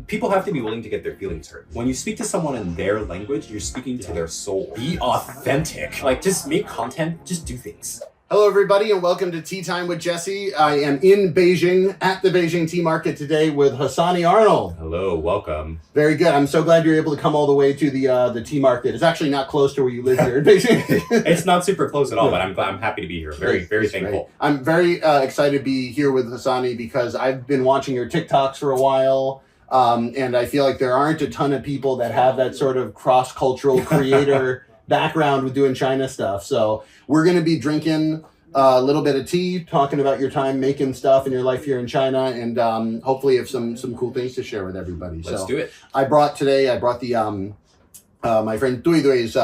people have to be willing to get their feelings hurt. When you speak to someone in their language, you're speaking to their soul. Be authentic. Like, just make content, just do things. Hello, everybody, and welcome to Tea Time with Jesse. I am in Beijing at the Beijing Tea Market today with Hasani Arnold. Hello, welcome. Very good. I'm so glad you're able to come all the way to the tea market. It's actually not close to where you live here in Beijing. It's not super close at all, but I'm happy to be here. Very thankful. Great. I'm very excited to be here with Hasani because I've been watching your TikToks for a while. And I feel like there aren't a ton of people that have that sort of cross-cultural creator background with doing China stuff. So we're going to be drinking a little bit of tea, talking about your time making stuff in your life here in China, and hopefully have some cool things to share with everybody. Let's do it. I brought the my friend Duidui's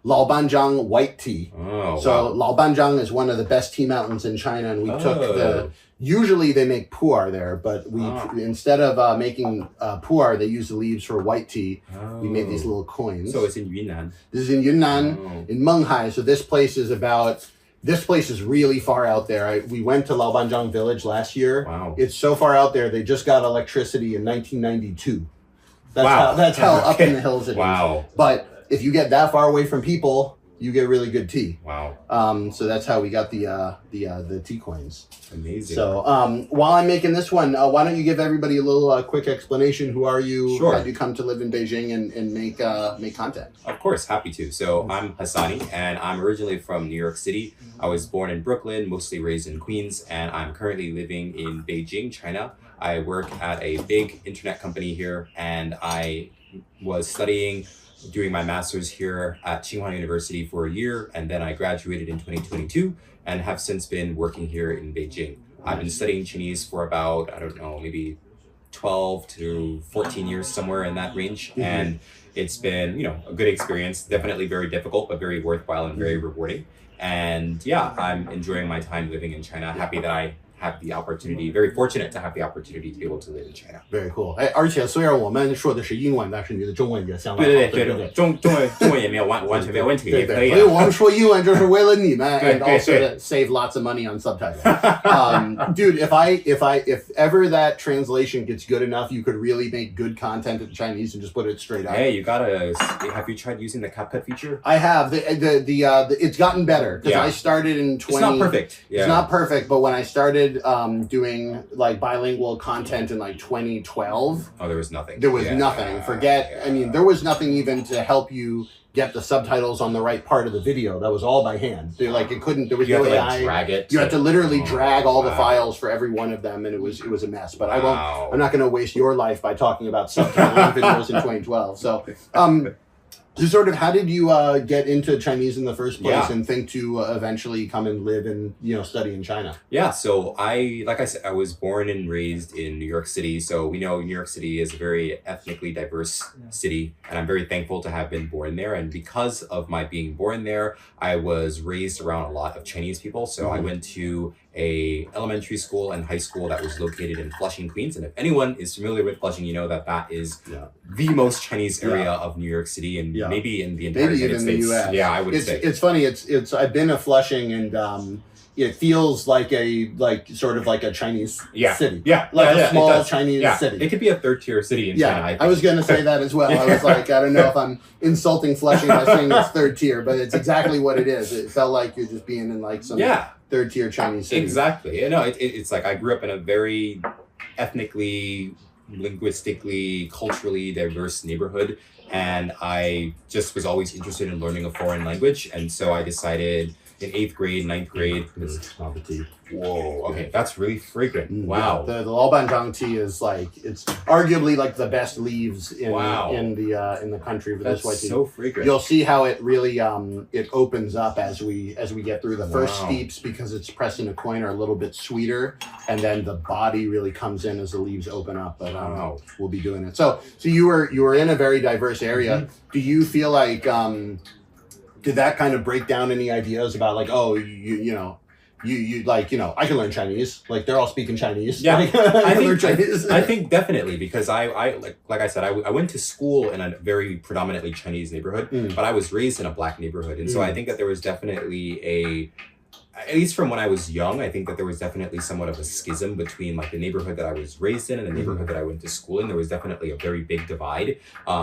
Laobanzhang white tea. Oh, so wow. Laobanzhang is one of the best tea mountains in China, and we took usually they make pu'er there, but we instead of making pu'er, they use the leaves for white tea. We made these little coins. So it's in Yunnan. This is in Yunnan, in Menghai. So this place is really far out there. We went to Laobanzhang village last year. Wow. It's so far out there, they just got electricity in 1992. That's how up in the hills it is. Wow. But if you get that far away from people, you get really good tea. Wow. So that's how we got the tea coins. Amazing. So while I'm making this one, why don't you give everybody a little quick explanation? Who are you? Sure. How did you come to live in Beijing and make content? Of course, happy to. So I'm Hasani, and I'm originally from New York City. I was born in Brooklyn, mostly raised in Queens, and I'm currently living in Beijing, China. I work at a big internet company here, and I was doing my master's here at Tsinghua University for a year, and then I graduated in 2022 and have since been working here in Beijing. I've been studying Chinese for about, I don't know, maybe 12 to 14 years, somewhere in that range. Mm-hmm. And it's been, a good experience, definitely very difficult, but very worthwhile and very rewarding. And yeah, I'm enjoying my time living in China. Happy that I have the opportunity, very fortunate to have the opportunity to be able to live in China. Very cool. 而且虽然我们说的是英文，但是你的中文也相当好。对，中文也没有完全没有问题，也可以。所以我们说英文就是为了你们 and also to save lots of money on subtitles. Dude, if ever that translation gets good enough, you could really make good content in Chinese and just put it straight up. Hey, have you tried using the CapCut feature? I have. It's gotten better because I started in 20. It's not perfect. Yeah. It's not perfect, but when I started doing like bilingual content in like 2012, there was nothing. There was nothing. I mean, there was nothing even to help you get the subtitles on the right part of the video. That was all by hand. There was no AI. Drag it. You had to literally drag all the files for every one of them, and it was a mess. But I'm not going to waste your life by talking about subtitling videos in 2012. So, so sort of, how did you get into Chinese in the first place and think to eventually come and live and study in China? Yeah, so like I said, I was born and raised in New York City. So we know New York City is a very ethnically diverse city, and I'm very thankful to have been born there. And because of my being born there, I was raised around a lot of Chinese people. So I went to a elementary school and high school that was located in Flushing, Queens. And if anyone is familiar with Flushing, you know that is the most Chinese area of New York City, and maybe in the entire United States. The US. Yeah, I would say. It's funny. I've been to Flushing, and it feels like sort of like a Chinese city. Yeah, like a small Chinese city. It could be a third-tier city in China. I was going to say that as well. I was like, I don't know if I'm insulting Flushing by saying it's third tier, but it's exactly what it is. It felt like you're just being in like some third-tier Chinese city. Exactly. It's like I grew up in a very ethnically, linguistically, culturally diverse neighborhood, and I just was always interested in learning a foreign language, and so I decided in 8th grade, 9th grade. Not the tea. Whoa, okay, that's really fragrant. Wow. The Laobanzhang tea is it's arguably like the best leaves in the country for this white tea. So fragrant. You'll see how it really it opens up as we get through the first steeps, because it's pressed in a coin, are a little bit sweeter, and then the body really comes in as the leaves open up. But we'll be doing it. So you were in a very diverse area. Mm-hmm. Do you feel like did that kind of break down any ideas about like, you I can learn Chinese, like they're all speaking Chinese. Yeah, I can learn Chinese. I think definitely, because I like I said, I went to school in a very predominantly Chinese neighborhood, but I was raised in a black neighborhood, and so I think that there was definitely at least from when I was young, I think that there was definitely somewhat of a schism between like the neighborhood that I was raised in and the neighborhood that I went to school in. There was definitely a very big divide.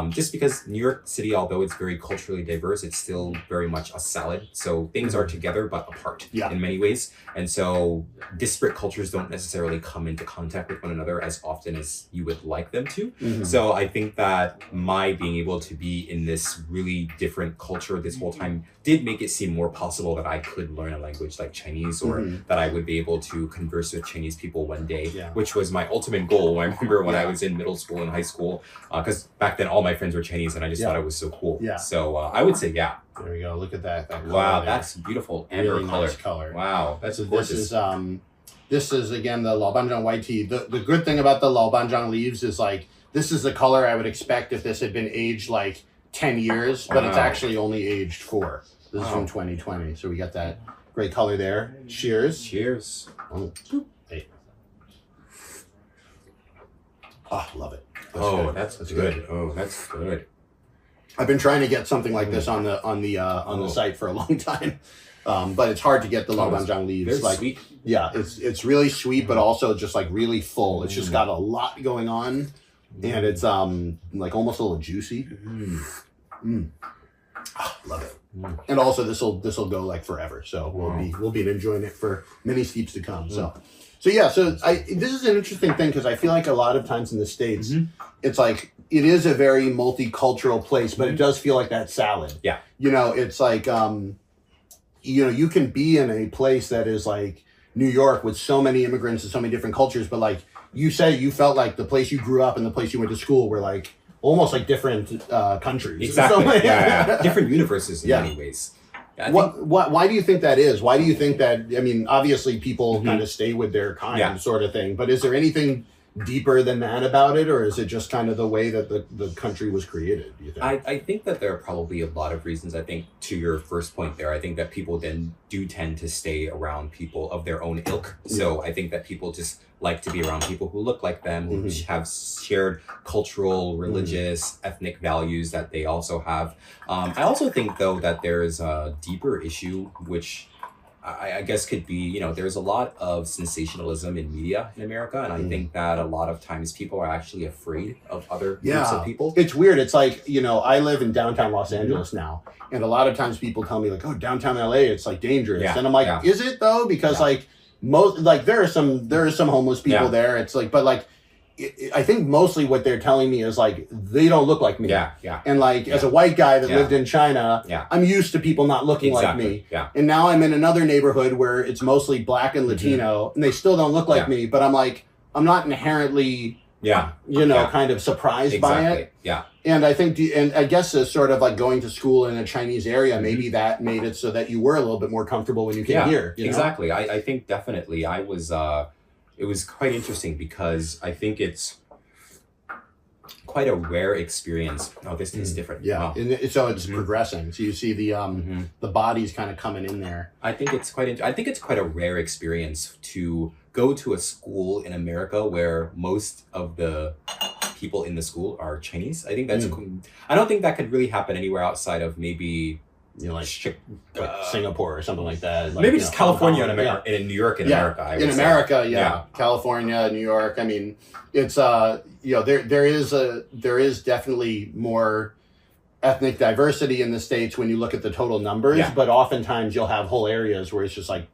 Just because New York City, although it's very culturally diverse, it's still very much a salad. So things are together but apart in many ways. And so disparate cultures don't necessarily come into contact with one another as often as you would like them to. So I think that my being able to be in this really different culture this whole time did make it seem more possible that I could learn a language like Chinese, or that I would be able to converse with Chinese people one day, which was my ultimate goal. I remember when I was in middle school and high school, because back then all my friends were Chinese and I just thought it was so cool. So I would say, there we go. Look at that. Wow, that's beautiful. Amber really color. Nice color. Wow, that's gorgeous. This is again the Laobanzhang white tea. The good thing about the Laobanzhang leaves is like this is the color I would expect if this had been aged like 10 years, but it's actually only aged 4. This is from 2020, so we got that great color there. Cheers. Cheers. Hey. Oh, love it. That's good. Oh, that's good. I've been trying to get something like this on the site for a long time, but it's hard to get the Laobanzhang leaves. They're sweet. Yeah, it's really sweet, but also just like really full. It's just got a lot going on, and it's like almost a little juicy. Love it. And also this will go like forever, so we'll be enjoying it for many steeps to come. So this is an interesting thing because I feel like a lot of times in the States, it's like it is a very multicultural place, but it does feel like that salad. Yeah, it's like you can be in a place that is like New York with so many immigrants and so many different cultures, but like you said, you felt like the place you grew up and the place you went to school were like almost like different countries. Exactly. So, different universes in many ways. Why do you think that is? Why do you think that? I mean, obviously people kind of stay with their kind, sort of thing. But is there anything deeper than that about it, or is it just kind of the way that the country was created? Do you think? I think that there are probably a lot of reasons. I think to your first point there, I think that people then do tend to stay around people of their own ilk. So I think that people just like to be around people who look like them, who have shared cultural, religious, ethnic values that they also have. I also think though that there is a deeper issue, which I guess could be, there's a lot of sensationalism in media in America. And I think that a lot of times people are actually afraid of other groups of people. It's weird. It's like, I live in downtown Los Angeles now. And a lot of times people tell me like, oh, downtown LA, it's like dangerous. And I'm like, is it though? Because like there are some homeless people there. It's like, but like, I think mostly what they're telling me is like they don't look like me. And like as a white guy that lived in China, I'm used to people not looking like me. And now I'm in another neighborhood where it's mostly black and Latino, and they still don't look like me. But I'm like, I'm not inherently, kind of surprised by it. And I think, and I guess it's sort of like going to school in a Chinese area, maybe that made it so that you were a little bit more comfortable when you came here. Exactly. I think definitely I was. It was quite interesting because I think it's quite a rare experience. Oh, this is different. Wow. And so it's progressing. So you see the bodies kind of coming in there. I think it's quite a rare experience to go to a school in America where most of the people in the school are Chinese. I think that's. I don't think that could really happen anywhere outside of maybe. Like Singapore or something like that. Maybe just California and in New York in America. In America, California, New York. I mean, it's there is definitely more ethnic diversity in the States when you look at the total numbers, but oftentimes you'll have whole areas where it's just like,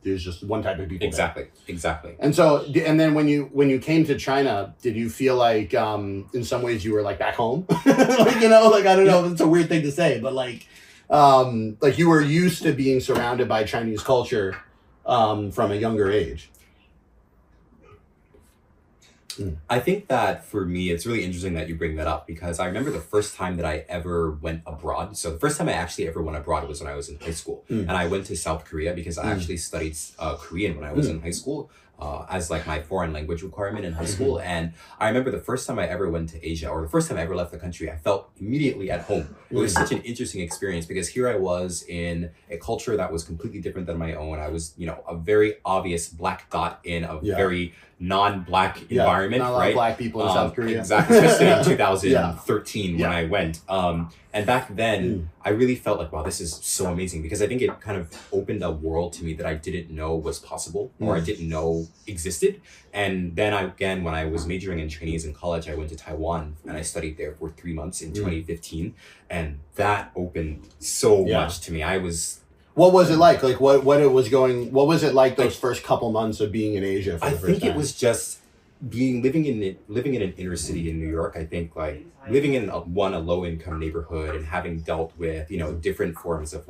there's just one type of people. Exactly. And so, and then when you came to China, did you feel like in some ways you were like back home? I don't know, it's a weird thing to say, but like you were used to being surrounded by Chinese culture from a younger age. I think that for me, it's really interesting that you bring that up because I remember the first time that I ever went abroad. So the first time I actually ever went abroad was when I was in high school. And I went to South Korea because I actually studied Korean when I was in high school. As like my foreign language requirement in high school. And I remember the first time I ever went to Asia, or the first time I ever left the country, I felt immediately at home. It was such an interesting experience because here I was in a culture that was completely different than my own. I was, a very obvious black dot in a very non-black environment, not a lot right? of black people in South Korea. Exactly, especially in 2013 when I went. And back then, I really felt like, wow, this is so amazing, because I think it kind of opened a world to me that I didn't know was possible or I didn't know existed. And then again, when I was majoring in Chinese in college, I went to Taiwan and I studied there for 3 months in 2015. And that opened so much to me. What was it like? Like what was it like those first couple months of being in Asia for the first time? I think it was just living in an inner city in New York. I think like living in a low income neighborhood and having dealt with, different forms of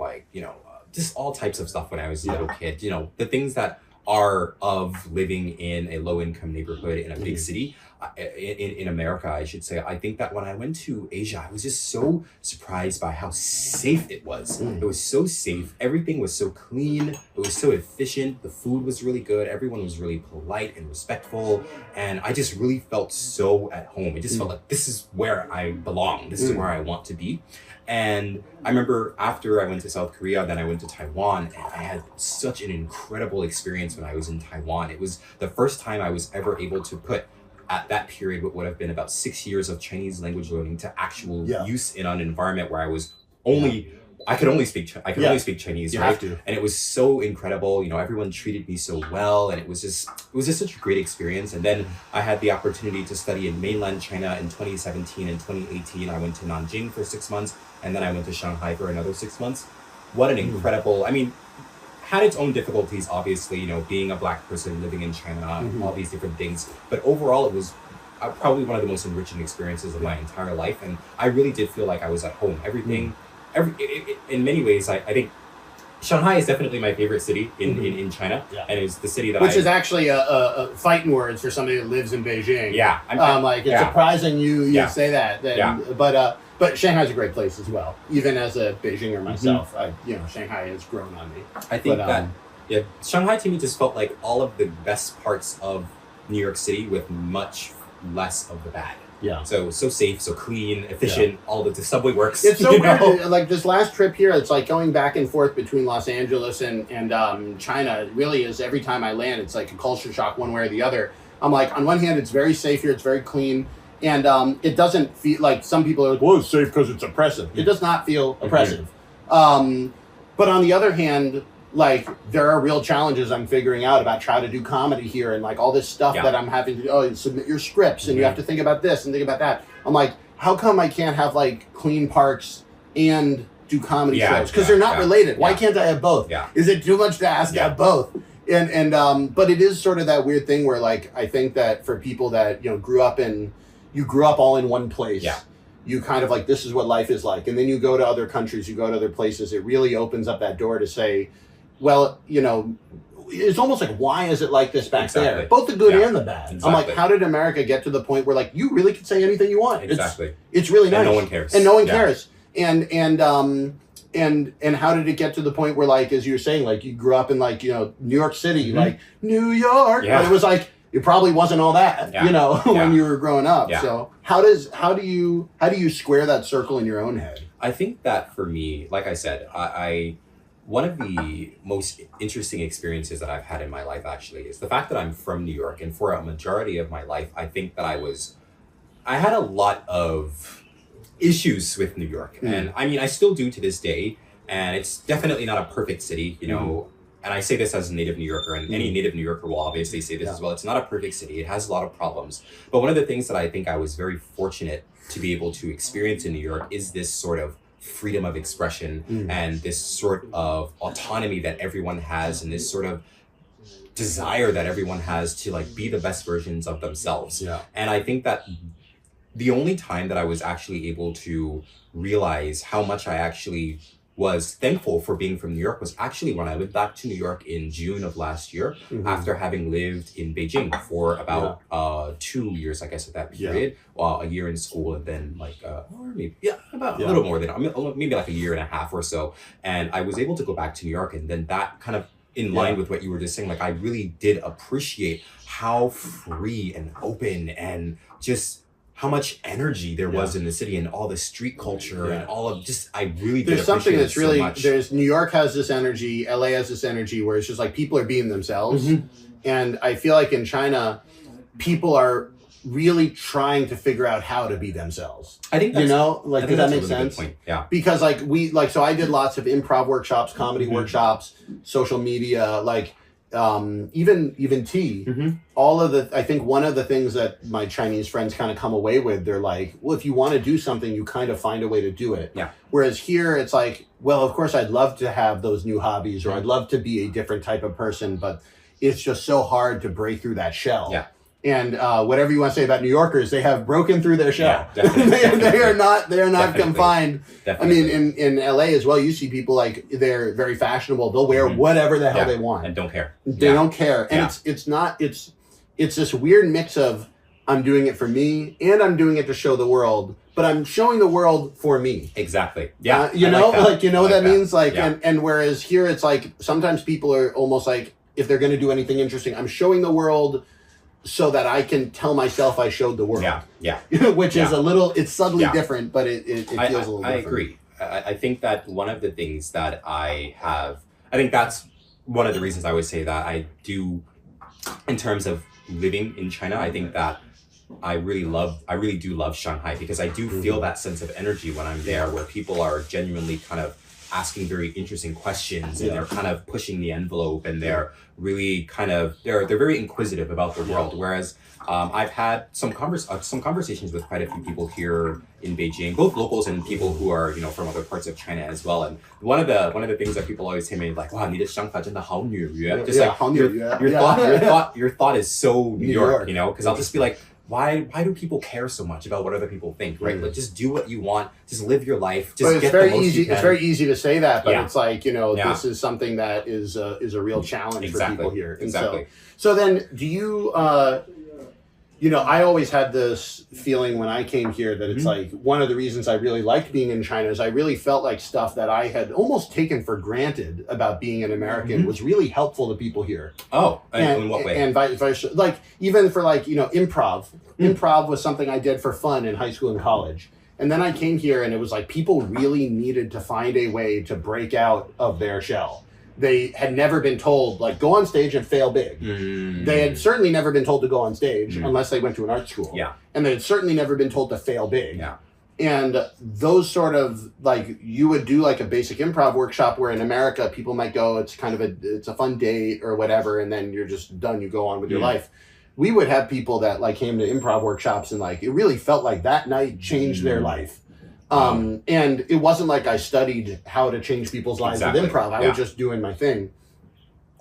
just all types of stuff when I was a little kid, the things that are of living in a low income neighborhood in a big city in America, I should say. I think that when I went to Asia, I was just so surprised by how safe it was. It was so safe. Everything was so clean. It was so efficient. The food was really good. Everyone was really polite and respectful. And I just really felt so at home. It just felt like this is where I belong. This is where I want to be. And I remember after I went to South Korea, then I went to Taiwan, and I had such an incredible experience when I was in Taiwan. It was the first time I was ever able to put, at that period, what would have been about 6 years of Chinese language learning to actual use in an environment where I was I could only speak Chinese, right? And it was so incredible. Everyone treated me so well, and it was just such a great experience. And then I had the opportunity to study in mainland China in 2017 and 2018. I went to Nanjing for 6 months, and then I went to Shanghai for another 6 months. What an incredible, had its own difficulties, obviously, being a black person living in China, all these different things. But overall, it was probably one of the most enriching experiences of my entire life. And I really did feel like I was at home. In many ways, I think Shanghai is definitely my favorite city in China, and it's the city that which is actually a fighting words for somebody that lives in Beijing. It's surprising you say that. But Shanghai's a great place as well. Even as a Beijinger myself, Shanghai has grown on me. I think Shanghai to me just felt like all of the best parts of New York City with much less of the bad. Yeah. So safe, so clean, efficient, all the subway works. It's so weird. Like this last trip here, it's like going back and forth between Los Angeles and China. It really is. Every time I land, it's like a culture shock one way or the other. I'm like, on one hand, it's very safe here. It's very clean. And it doesn't feel like some people are like, well, it's safe because it's oppressive. It does not feel oppressive. But on the other hand, like there are real challenges I'm figuring out about trying to do comedy here and like all this stuff that I'm having to submit your scripts and you have to think about this and think about that. I'm like, how come I can't have like clean parks and do comedy shows? Because they're not related. Why can't I have both? Is it too much to ask to have both? But it is sort of that weird thing where like I think that for people that grew up all in one place. You kind of like, this is what life is like. And then you go to other countries, you go to other places. It really opens up that door to say, well, it's almost like, why is it like this back there? Both the good and the bad. I'm like, how did America get to the point where like, you really can say anything you want? It's really nice. And no one cares. And no one cares. And how did it get to the point where like, as you were saying, like you grew up in like, New York City, like New York, but it was like, it probably wasn't all that, when you were growing up. So how do you square that circle in your own head? I think that for me, like I said, one of the most interesting experiences that I've had in my life actually is the fact that I'm from New York, and for a majority of my life, I think that I had a lot of issues with New York. And I still do to this day, and it's definitely not a perfect city, and I say this as a native New Yorker, and any native New Yorker will obviously say this as well. It's not a perfect city. It has a lot of problems. But one of the things that I think I was very fortunate to be able to experience in New York is this sort of freedom of expression and this sort of autonomy that everyone has, and this sort of desire that everyone has to like be the best versions of themselves. And I think that the only time that I was actually able to realize how much I actually was thankful for being from New York was actually when I went back to New York in June of last year, after having lived in Beijing for about 2 years, I guess, at that period, a year in school, and then like, or maybe, a little more than, maybe like a year and a half or so. And I was able to go back to New York, and then that kind of in line with what you were just saying, like I really did appreciate how free and open and just how much energy there was in the city, and all the street culture and all of just, I really did There's something that's so really, much. There's New York has this energy, LA has this energy where it's just like people are being themselves. And I feel like in China, people are really trying to figure out how to be themselves. I think that's, like, does that make a really sense? Good point. Yeah. Because so I did lots of improv workshops, comedy workshops, social media, even tea. I think one of the things that my Chinese friends kind of come away with, they're like, well, if you want to do something, you kind of find a way to do it. Yeah. Whereas here it's like, well, of course I'd love to have those new hobbies, or I'd love to be a different type of person, but it's just so hard to break through that shell. Yeah. And whatever you want to say about New Yorkers, they have broken through their shell. Yeah, definitely, they are not confined. Definitely. I mean, in LA as well, you see people like they're very fashionable. They'll wear whatever the hell they want and don't care. They don't care, and it's this weird mix of I'm doing it for me and I'm doing it to show the world, but I'm showing the world for me. Exactly. Yeah. You know what that means. And whereas here it's like sometimes people are almost like if they're going to do anything interesting, I'm showing the world so that I can tell myself I showed the world. Yeah. Which is it's subtly different, but it feels a little different. I agree. I think that one of the things that I think that's one of the reasons I would say that I do, in terms of living in China, I think that I really do love Shanghai, because I do feel that sense of energy when I'm there, where people are genuinely kind of asking very interesting questions, and they're kind of pushing the envelope, and they're really kind of they're very inquisitive about the world. Whereas I've had some conversations with quite a few people here in Beijing, both locals and people who are from other parts of China as well. And one of the things that people always say to me is like, "Wow, 你的想法真的好纽约." Just like your thought is so New York, because I'll just be like, why do people care so much about what other people think, right? Like, just do what you want, just live your life, just it's get very the most easy. you can. It's very easy to say that, but it's like this is something that is a real challenge for people here. And so then, do you? I always had this feeling when I came here that it's like one of the reasons I really liked being in China is I really felt like stuff that I had almost taken for granted about being an American was really helpful to people here. Oh, in what way? And vice versa. Like, even for improv. Improv was something I did for fun in high school and college. And then I came here and it was like people really needed to find a way to break out of their shell. They had never been told, like, go on stage and fail big. They had certainly never been told to go on stage unless they went to an art school. Yeah. And they had certainly never been told to fail big. Yeah. And those sort of, like, you would do like a basic improv workshop where in America people might go, it's kind of it's a fun date or whatever, and then you're just done, you go on with your life. We would have people that like came to improv workshops and like it really felt like that night changed their life. And it wasn't like I studied how to change people's lives with improv. I was just doing my thing.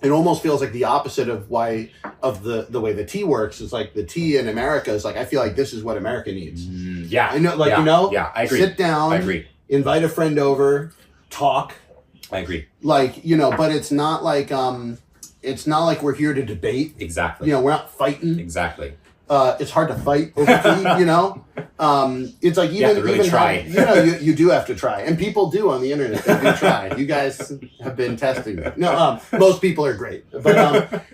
It almost feels like the opposite of the way the tea works. It's like the tea in America is like, I feel like this is what America needs. I know, I agree. Sit down, I agree. Invite a friend over, talk. I agree. Like, but it's not like we're here to debate. Exactly. We're not fighting. Exactly. It's hard to fight over tea, It's like you have to really try. You do have to try, and people do on the internet. They do try. You guys have been testing me. No, most people are great, but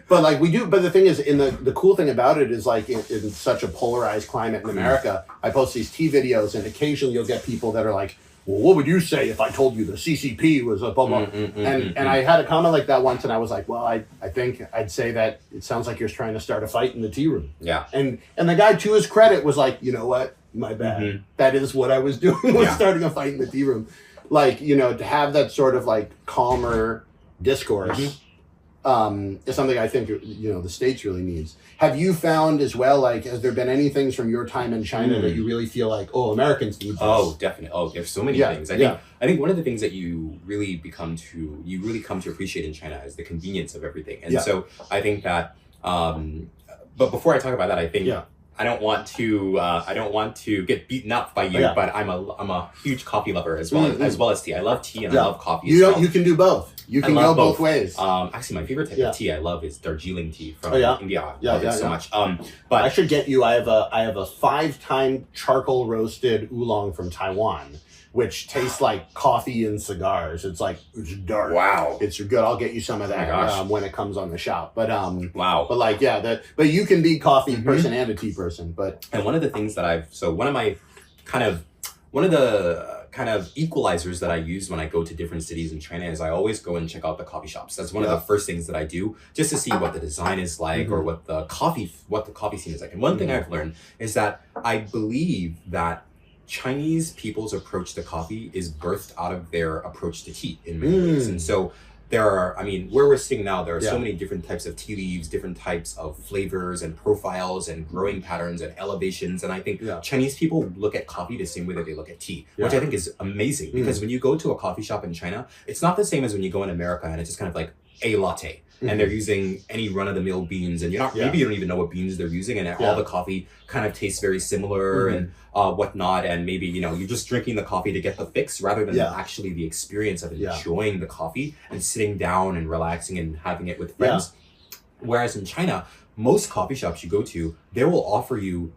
like we do. But the thing is, the cool thing about it is like in such a polarized climate in America, I post these tea videos, and occasionally you'll get people that are like, well, what would you say if I told you the CCP was a blah blah? And I had a comment like that once, and I was like, well, I think I'd say that it sounds like you're trying to start a fight in the tea room. Yeah. And the guy, to his credit, was like, you know what? My bad. That is what I was doing, was starting a fight in the tea room. Like, to have that sort of like calmer discourse is something I think the States really needs. Have you found as well, like, has there been any things from your time in China that you really feel like, Americans need this? Oh, definitely. Oh, there's so many things. I think one of the things that you really come to appreciate in China is the convenience of everything. And so I think that, but before I talk about that, I think I don't want to get beaten up by you, but I'm a huge coffee lover as well as tea. I love tea and I love coffee. You can do both. You can go both ways. Actually, my favorite type of tea I love is darjeeling tea from India. I love it so much. But I should get you. I have a 5-time charcoal roasted oolong from Taiwan, which tastes like coffee and cigars. It's dark. Wow, it's good. I'll get you some of that when it comes on the shop. But But like but you can be a coffee person and a tea person. And one of the things that one of the kind of equalizers that I use when I go to different cities in China is I always go and check out the coffee shops. That's one of the first things that I do, just to see what the design is like or what the coffee scene is like. And one thing I've learned is that I believe that Chinese people's approach to coffee is birthed out of their approach to tea in many ways. And so there are, I mean, where we're sitting now, there are so many different types of tea leaves, different types of flavors and profiles and growing patterns and elevations. And I think Chinese people look at coffee the same way that they look at tea, which I think is amazing. Because when you go to a coffee shop in China, it's not the same as when you go in America and it's just kind of like a latte. And they're using any run-of-the-mill beans, and maybe you don't even know what beans they're using, and all the coffee kind of tastes very similar and whatnot. And maybe you're just drinking the coffee to get the fix rather than actually the experience of enjoying the coffee and sitting down and relaxing and having it with friends. Whereas in China, most coffee shops you go to, they will offer you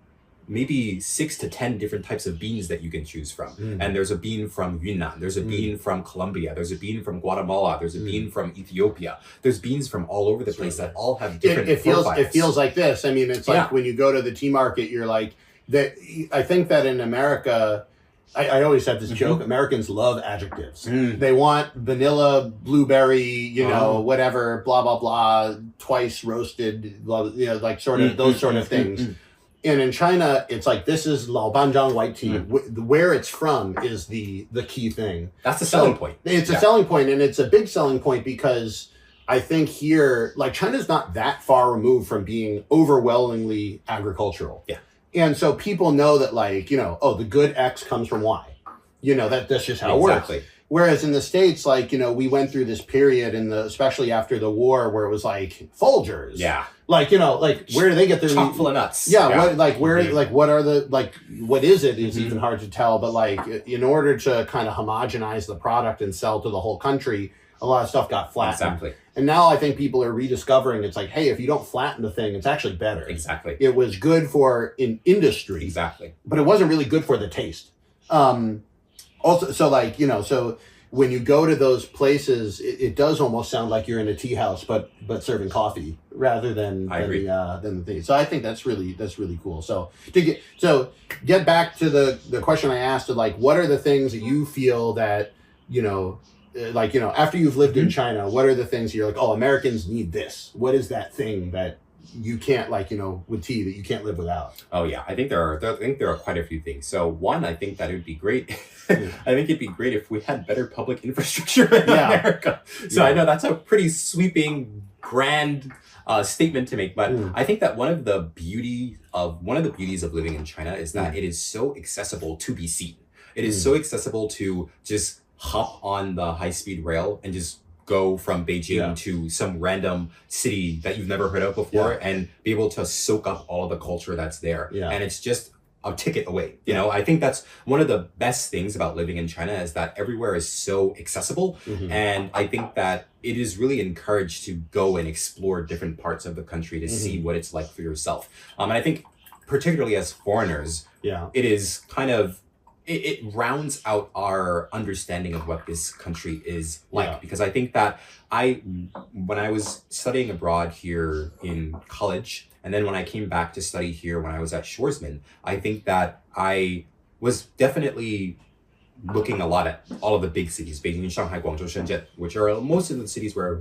maybe 6 to 10 different types of beans that you can choose from. And there's a bean from Yunnan, there's a bean from Colombia, there's a bean from Guatemala, there's a bean from Ethiopia. There's beans from all over the place that all have different profiles. It feels like this. I mean, it's like when you go to the tea market, you're like, I think that in America, I always have this joke, Americans love adjectives. They want vanilla, blueberry, whatever, blah, blah, blah, twice roasted, blah, like sort of those sort of things. And in China, it's like, this is Laobanzhang white tea. Where it's from is the key thing. That's the selling point. It's a selling point, and it's a big selling point because I think here, like, China's not that far removed from being overwhelmingly agricultural. And so people know that, like, the good X comes from Y. That's just how it works. Whereas in the States, like, we went through this period especially after the war where it was like Folgers. Like, where do they get their chock full of nuts? What is it is even hard to tell. But like, in order to kind of homogenize the product and sell to the whole country, a lot of stuff got flattened. And now I think people are rediscovering it's like, hey, if you don't flatten the thing, it's actually better. It was good for in industry. But it wasn't really good for the taste. Also, so like, so when you go to those places, it does almost sound like you're in a tea house, but serving coffee rather than the thing. So I think that's really cool. So get back to the question I asked of like, what are the things that you feel that, after you've lived in China, what are the things you're like, oh, Americans need this? What is that thing that you can't, with tea that you can't live without? Oh yeah, I think there are quite a few things. So one, I think that it would be great. I think it'd be great if we had better public infrastructure in America. So I know that's a pretty sweeping, grand statement to make, but I think that one of the beauties of living in China is that it is so accessible to be seen. It is so accessible to just hop on the high-speed rail and just go from Beijing to some random city that you've never heard of before and be able to soak up all of the culture that's there. And it's just a ticket away. I think that's one of the best things about living in China is that everywhere is so accessible. And I think that it is really encouraged to go and explore different parts of the country to see what it's like for yourself. And I think particularly as foreigners, it is kind of, it rounds out our understanding of what this country is like. Because I think that when I was studying abroad here in college, and then when I came back to study here when I was at Schwarzman, I think that I was definitely looking a lot at all of the big cities, Beijing, Shanghai, Guangzhou, Shenzhen, which are most of the cities where,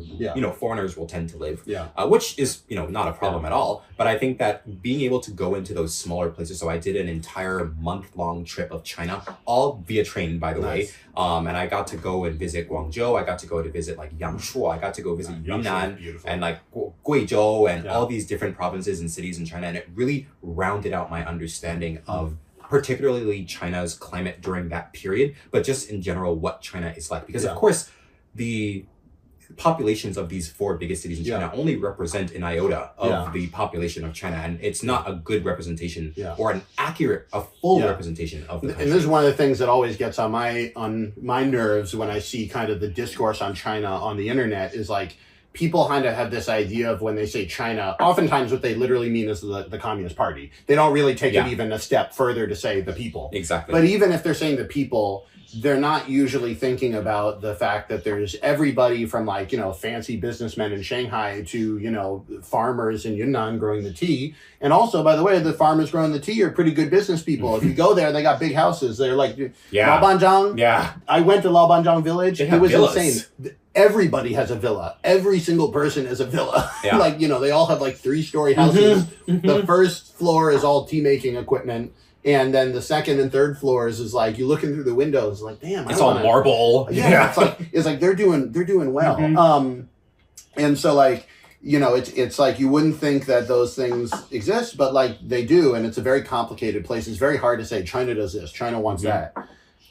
foreigners will tend to live, which is, not a problem at all. But I think that being able to go into those smaller places, so I did an entire month-long trip of China, all via train, by the way. And I got to go and visit Guangzhou. I got to go to visit like Yangshuo. I got to go visit Yunnan and like Guizhou and all these different provinces and cities in China. And it really rounded out my understanding of particularly China's climate during that period, but just in general what China is like. Because of course, the populations of these 4 biggest cities in China only represent an iota of the population of China, and it's not a good representation or a full representation of the country. And this is one of the things that always gets on my nerves when I see kind of the discourse on China on the internet is like, people kind of have this idea of when they say China, oftentimes what they literally mean is the Communist Party. They don't really take it even a step further to say the people. Exactly. But even if they're saying the people, they're not usually thinking about the fact that there's everybody from like, fancy businessmen in Shanghai to, farmers in Yunnan growing the tea. And also, by the way, the farmers growing the tea are pretty good business people. If you go there, they got big houses. They're like, Laobanzhang. Yeah. I went to Laobanzhang village. It was villas. insane. Everybody has a villa. Every single person has a villa. Yeah. They all have like 3-story houses. The first floor is all tea making equipment. And then the second and third floors is like, you're looking through the windows, like, damn. It's all marble. Yeah. It's like they're doing well. And so like, it's like you wouldn't think that those things exist, but like they do. And it's a very complicated place. It's very hard to say China does this, China wants that.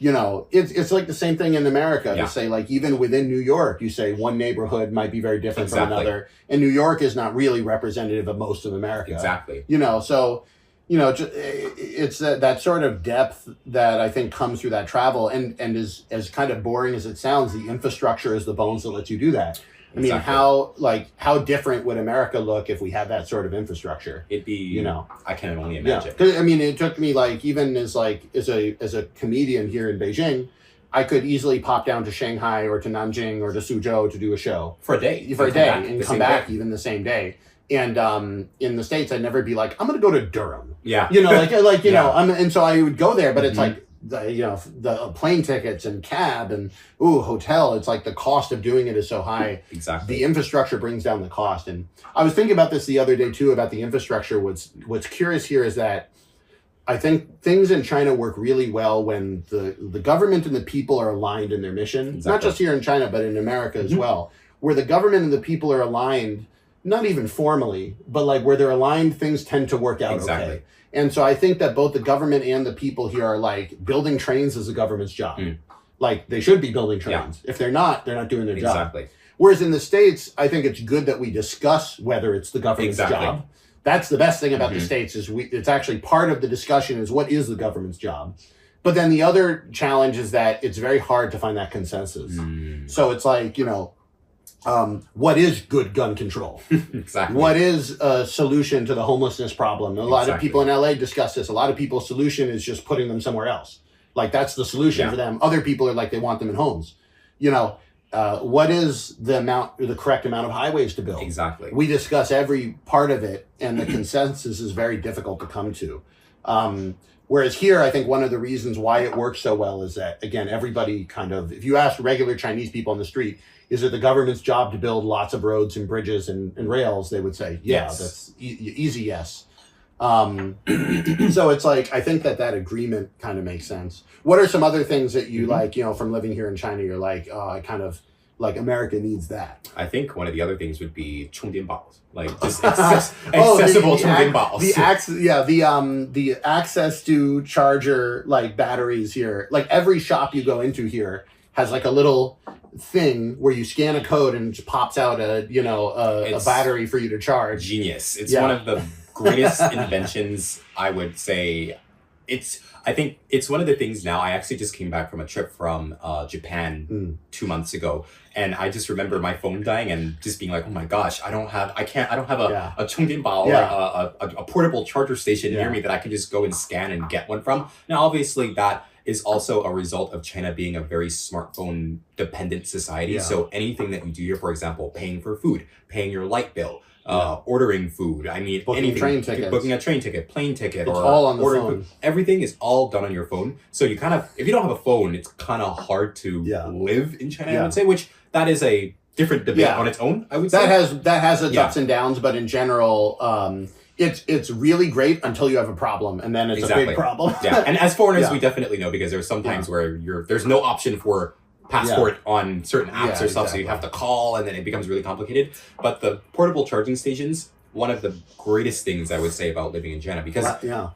It's like the same thing in America to say, like, even within New York, you say one neighborhood might be very different from another. And New York is not really representative of most of America. Exactly. So, it's that sort of depth that I think comes through that travel and is as kind of boring as it sounds, the infrastructure is the bones that lets you do that. I mean, how different would America look if we had that sort of infrastructure? It'd be, I can only imagine. Because it took me even as a comedian here in Beijing, I could easily pop down to Shanghai or to Nanjing or to Suzhou to do a show for a day, and come back even the same day. And in the States, I'd never be like, I'm going to go to Durham. Yeah. And so I would go there, but it's like, the plane tickets and cab and hotel, it's like the cost of doing it is so high. Exactly. The infrastructure brings down the cost. And I was thinking about this the other day too, about the infrastructure. What's curious here is that I think things in China work really well when the government and the people are aligned in their mission. Not just here in China, but in America as well, where the government and the people are aligned, not even formally, but like where they're aligned, things tend to work out okay. And so I think that both the government and the people here are like building trains is the government's job. Like they should be building trains. If they're not doing their job. Whereas in the States, I think it's good that we discuss whether it's the government's job. That's the best thing about the States is it's actually part of the discussion is what is the government's job. But then the other challenge is that it's very hard to find that consensus. So it's like, what is good gun control? What is a solution to the homelessness problem? A lot of people in LA discuss this. A lot of people's solution is just putting them somewhere else. Like that's the solution for them. Other people are like, they want them in homes. What is the correct amount of highways to build? We discuss every part of it and the consensus is very difficult to come to. Whereas here, I think one of the reasons why it works so well is that, again, everybody if you ask regular Chinese people on the street, is it the government's job to build lots of roads and bridges and rails? They would say, that's easy, yes. So it's like, I think that agreement kind of makes sense. What are some other things that you like, from living here in China, you're like, I kind of, like America needs that? I think one of the other things would be 充电宝, like just accessible 充电宝. The access to charger, like batteries here. Like every shop you go into here has like a little thing where you scan a code and it just pops out a battery for you to charge. Genius. It's one of the greatest inventions, I would say. I think it's one of the things now. I actually just came back from a trip from Japan 2 months ago, and I just remember my phone dying and just being like, oh my gosh, I don't have a 充电宝 or a portable charger station near me that I can just go and scan and get one from. Now, obviously, that is also a result of China being a very smartphone dependent society. So anything that you do here, for example, paying for food, paying your light bill, ordering food, booking a train ticket, plane ticket, it's all on the phone. Food. Everything is all done on your phone. So you if you don't have a phone, it's kind of hard to live in China, I would say, which that is a different debate on its own, I would say. That has its ups and downs, but in general, it's really great until you have a problem, and then it's a big problem. And as foreigners, we definitely know, because there's sometimes where there's no option for passport on certain apps or stuff, so you have to call, and then it becomes really complicated. But the portable charging stations, one of the greatest things I would say about living in China, because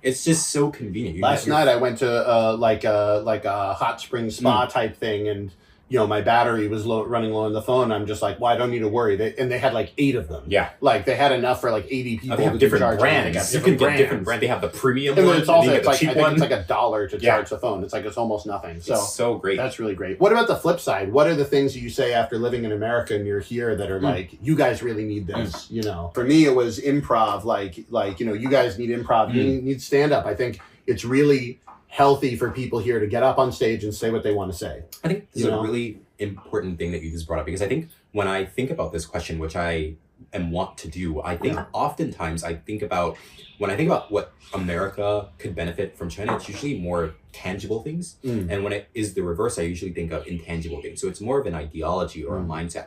it's just so convenient. Last night I went to like a hot spring spa type thing, and my battery was running low on the phone. I'm just like, well, I don't need to worry. They had like 8 of them. Yeah. Like they had enough for like 80 people. They have different brands. You can get different brands. They have the premium one. It's also, it's like, I think it's like $1 to charge the phone. It's almost nothing. So it's so great. That's really great. What about the flip side? What are the things you say after living in America and you're here that are like, you guys really need this, For me, it was improv. Like, you guys need improv. You need stand up. I think it's really healthy for people here to get up on stage and say what they want to say. I think it's a really important thing that you just brought up, because I think when I think about this question, which I want to do, I think oftentimes when I think about what America could benefit from China, it's usually more tangible things. And when it is the reverse, I usually think of intangible things. So it's more of an ideology or a mindset.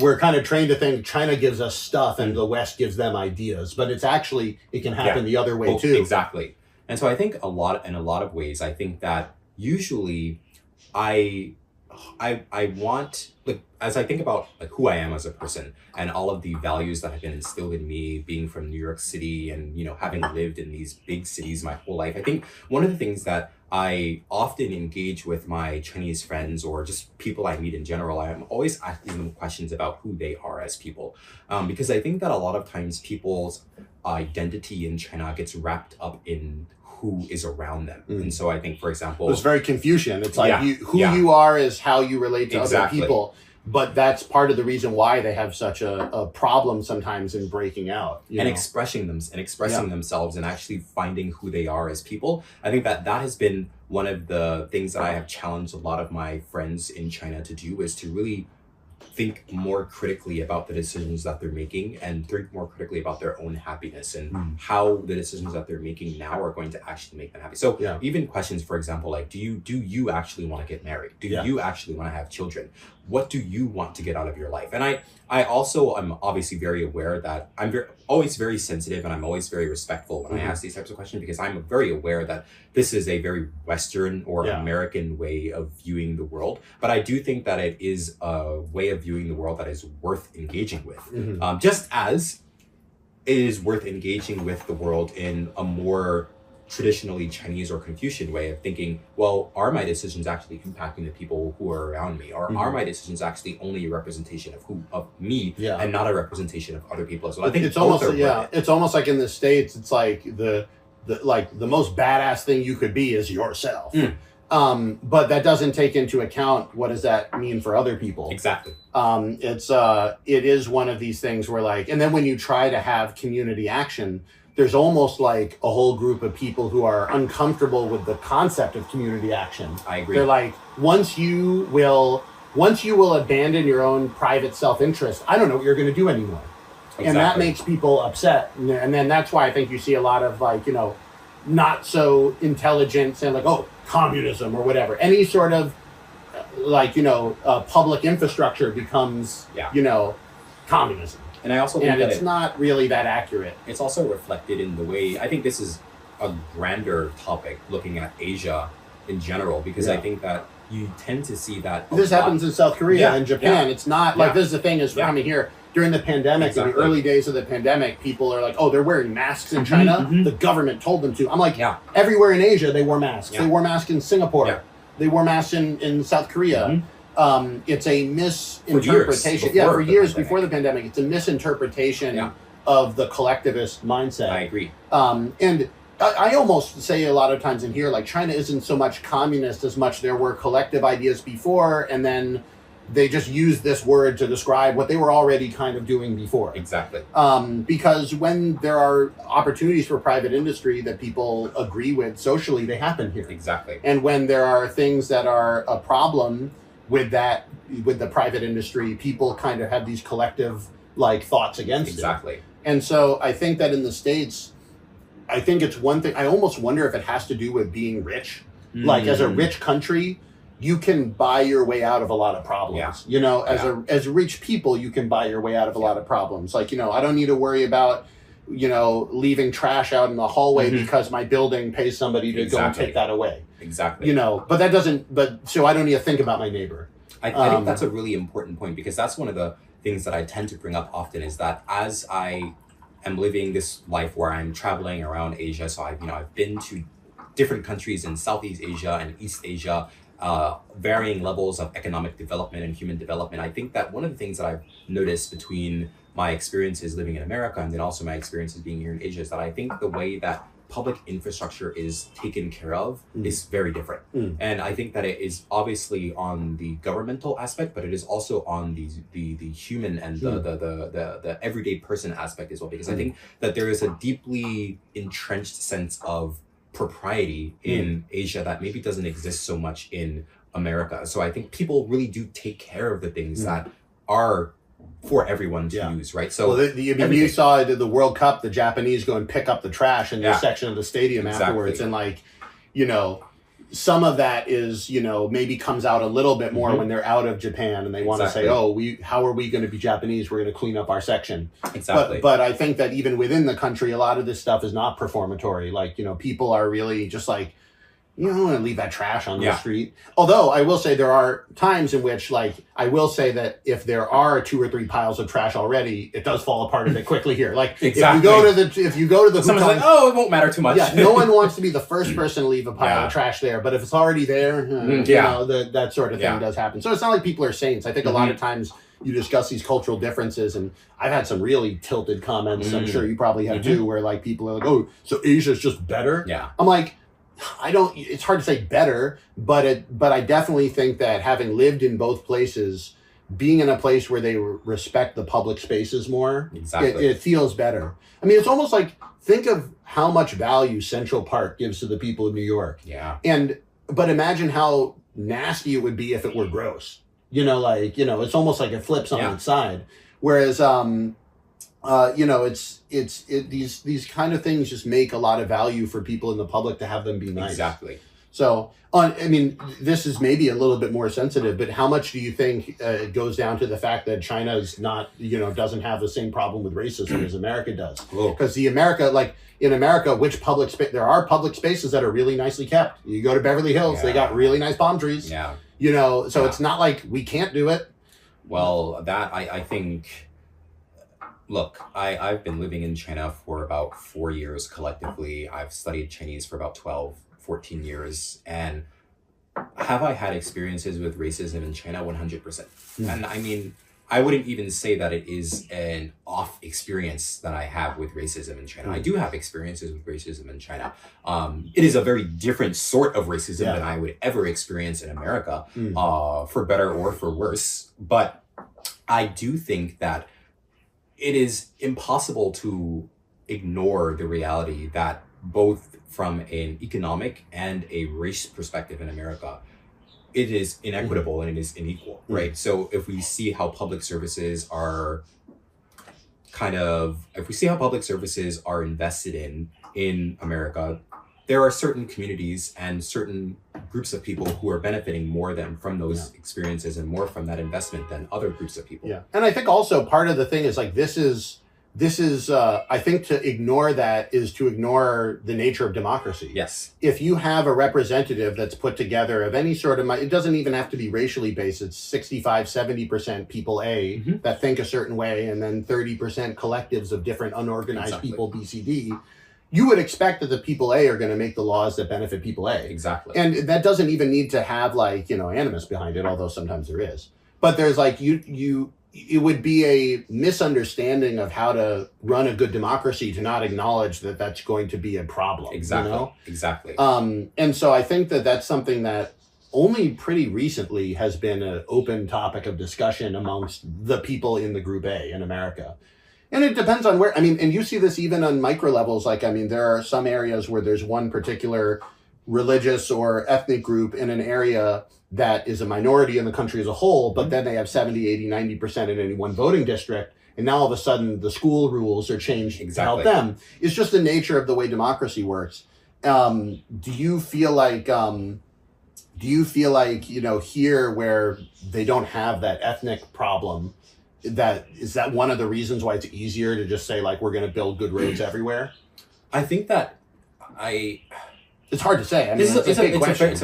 We're kind of trained to think China gives us stuff and the West gives them ideas, but it can happen the other way too. Exactly. And so I think in a lot of ways, I think that usually I want, like, as I think about like who I am as a person and all of the values that have been instilled in me being from New York City and, having lived in these big cities my whole life, I think one of the things that I often engage with my Chinese friends or just people I meet in general, I'm always asking them questions about who they are as people. Because I think that a lot of times people's identity in China gets wrapped up in who is around them. And so I think, for example, it's very Confucian. It's like you are is how you relate to other people. But that's part of the reason why they have such a problem sometimes in breaking out. And expressing themselves and actually finding who they are as people. I think that has been one of the things that I have challenged a lot of my friends in China to do, is to really think more critically about the decisions that they're making and think more critically about their own happiness and how the decisions that they're making now are going to actually make them happy. So even questions, for example, like, do you actually want to get married? Do you actually want to have children? What do you want to get out of your life? And I also am obviously very aware that I'm always very sensitive and I'm always very respectful when I ask these types of questions, because I'm very aware that this is a very Western or American way of viewing the world. But I do think that it is a way of viewing the world that is worth engaging with. Just as it is worth engaging with the world in a more traditionally Chinese or Confucian way of thinking, well, are my decisions actually impacting the people who are around me? Or are my decisions actually only a representation of me and not a representation of other people as well? I think it's almost like in the States, it's like the most badass thing you could be is yourself. But that doesn't take into account what does that mean for other people. Exactly. It is one of these things where and then when you try to have community action, there's almost like a whole group of people who are uncomfortable with the concept of community action. I agree. They're like, once you will abandon your own private self-interest, I don't know what you're going to do anymore. Exactly. And that makes people upset. And then that's why I think you see a lot of not so intelligent saying like, oh, communism or whatever. Any sort of public infrastructure becomes, communism. And I also think that it's not really that accurate. It's also reflected in the way, I think this is a grander topic looking at Asia in general, because I think that you tend to see that this happens in South Korea and Japan. It's not like this is the thing is coming here during the pandemic, in the early days of the pandemic, people are like, oh, they're wearing masks in China. The government told them to. I'm like, everywhere in Asia, they wore masks. They wore masks in Singapore. They wore masks in South Korea. It's a misinterpretation. For years before the pandemic, it's a misinterpretation of the collectivist mindset. I agree. And I almost say a lot of times in here, like China isn't so much communist as much there were collective ideas before, and then they just used this word to describe what they were already kind of doing before. Exactly. Because when there are opportunities for private industry that people agree with socially, they happen here. Exactly. And when there are things that are a problem with the private industry, people kind of have these collective thoughts against it. Exactly. And so I think that in the States, I think it's one thing, I almost wonder if it has to do with being rich. Like as a rich country, you can buy your way out of a lot of problems. As rich people, you can buy your way out of a lot of problems. I don't need to worry about, leaving trash out in the hallway because my building pays somebody to go and take that away. Exactly. So I don't need to think about my neighbor. I think that's a really important point, because that's one of the things that I tend to bring up often, is that as I am living this life where I'm traveling around Asia, so I've been to different countries in Southeast Asia and East Asia, varying levels of economic development and human development. I think that one of the things that I've noticed between my experiences living in America and then also my experiences being here in Asia is that I think the way that public infrastructure is taken care of is very different. And I think that it is obviously on the governmental aspect, but it is also on the human and the everyday person aspect as well, because I think that there is a deeply entrenched sense of propriety in Asia that maybe doesn't exist so much in America. So I think people really do take care of the things that are for everyone to use, right? So you saw the World Cup, the Japanese go and pick up the trash in their section of the stadium afterwards, and like, you know, some of that is, you know, maybe comes out a little bit more when they're out of Japan and they want to say, oh, how are we going to be Japanese? We're going to clean up our section. But I think that even within the country, a lot of this stuff is not performatory. Like, you know, people are really just like, you don't want to leave that trash on the street. Although I will say there are times in which, like, I will say that if there are 2 or 3 piles of trash already, it does fall apart a bit quickly here. Like, if you go to the someone's like, oh, it won't matter too much. Yeah, no one wants to be the first person to leave a pile of trash there. But if it's already there, you know, that sort of thing does happen. So it's not like people are saints. I think a lot of times you discuss these cultural differences, and I've had some really tilted comments. I'm sure you probably have too, where like people are like, oh, so Asia's just better? Yeah. I'm like, it's hard to say better, but I definitely think that having lived in both places, being in a place where they respect the public spaces more, it feels better. I mean, it's almost like, think of how much value Central Park gives to the people of New York. Yeah. But imagine how nasty it would be if it were gross. You know, like, you know, it's almost like it flips on its side. Whereas, you know, these kind of things just make a lot of value for people in the public to have them be nice. Exactly. So, I mean, this is maybe a little bit more sensitive, but how much do you think it goes down to the fact that China's not, you know, doesn't have the same problem with racism as America does? Because in America, which public space, there are public spaces that are really nicely kept. You go to Beverly Hills, they got really nice palm trees. Yeah. You know, so it's not like we can't do it. Well, that I think... Look, I've been living in China for about 4 years collectively. I've studied Chinese for about 12, 14 years. And have I had experiences with racism in China? 100%. And I mean, I wouldn't even say that it is an off experience that I have with racism in China. I do have experiences with racism in China. It is a very different sort of racism than I would ever experience in America, for better or for worse. But I do think that it is impossible to ignore the reality that both from an economic and a race perspective in America, it is inequitable and it is unequal, right? So if we see how public services are invested in America, there are certain communities and certain groups of people who are benefiting more from those experiences and more from that investment than other groups of people. Yeah. And I think also part of the thing is like, this is I think to ignore that is to ignore the nature of democracy. Yes. If you have a representative that's put together of any sort of, it doesn't even have to be racially based. It's 65, 70% people A that think a certain way, and then 30% collectives of different unorganized people, BCD. You would expect that the people A are going to make the laws that benefit people A. Exactly. And that doesn't even need to have like, you know, animus behind it, although sometimes there is. But there's like, it would be a misunderstanding of how to run a good democracy to not acknowledge that that's going to be a problem. Exactly. You know? Exactly. And so I think that that's something that only pretty recently has been an open topic of discussion amongst the people in the group A in America. And it depends on where, I mean, and you see this even on micro levels. Like, I mean, there are some areas where there's one particular religious or ethnic group in an area that is a minority in the country as a whole, but then they have 70, 80, 90% in any one voting district. And now all of a sudden the school rules are changed to help them. It's just the nature of the way democracy works. Do you feel like, you know, here where they don't have that ethnic problem, is that one of the reasons why it's easier to just say like, we're going to build good roads everywhere? I think that it's hard to say. I mean, I think it's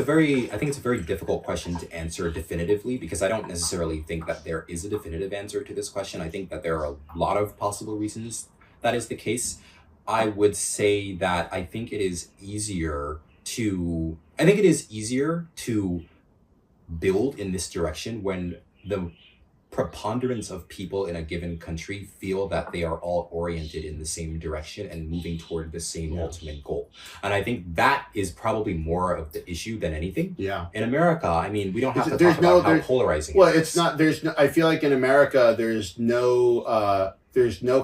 a very difficult question to answer definitively, because I don't necessarily think that there is a definitive answer to this question. I think that there are a lot of possible reasons that is the case. I would say that I think it is easier I think it is easier to build in this direction when the preponderance of people in a given country feel that they are all oriented in the same direction and moving toward the same ultimate goal. And I think that is probably more of the issue than anything. Yeah. In America, I mean, we don't have to talk about how polarizing well, it is. It's not, there's no, I feel like in America, there's no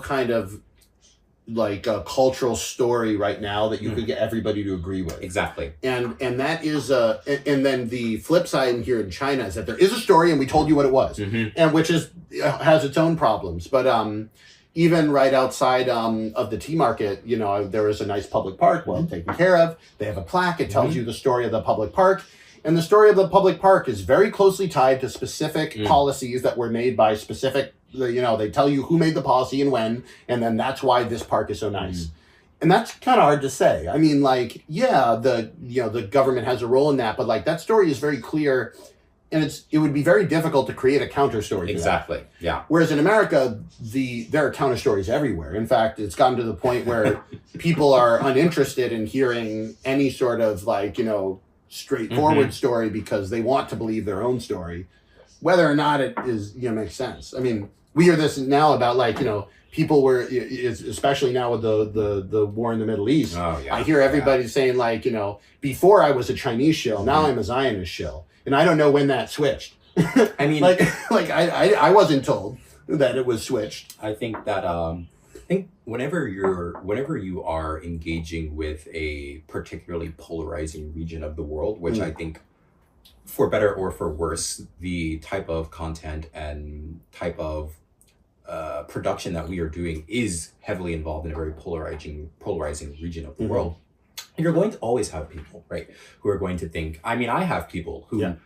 kind of like a cultural story right now that you could get everybody to agree with. Exactly. And that is and then the flip side here in China is that there is a story and we told you what it was, and which is has its own problems. But even right outside of the tea market, you know, there is a nice public park, well taken care of. They have a plaque. It tells you the story of the public park. And the story of the public park is very closely tied to specific policies that were made by specific, you know, they tell you who made the policy and when, and then that's why this park is so nice. And that's kind of hard to say. I mean, like, yeah, the government has a role in that, but like that story is very clear, and it would be very difficult to create a counter story. Exactly. To that. Yeah. Whereas in America, there are counter stories everywhere. In fact, it's gotten to the point where people are uninterested in hearing any sort of like, you know, straightforward story because they want to believe their own story, whether or not it is, you know, makes sense. I mean, we hear this now about like, you know, people were, especially now with the war in the Middle East. Oh, yeah. I hear everybody saying like, you know, before I was a Chinese shill, now I'm a Zionist shill, and I don't know when that switched. I mean, like I wasn't told that it was switched. I think that whenever you are engaging with a particularly polarizing region of the world, which I think, for better or for worse, the type of content and type of production that we are doing is heavily involved in a very polarizing region of the world. You're going to always have people, right, who are going to think. I mean, I have people who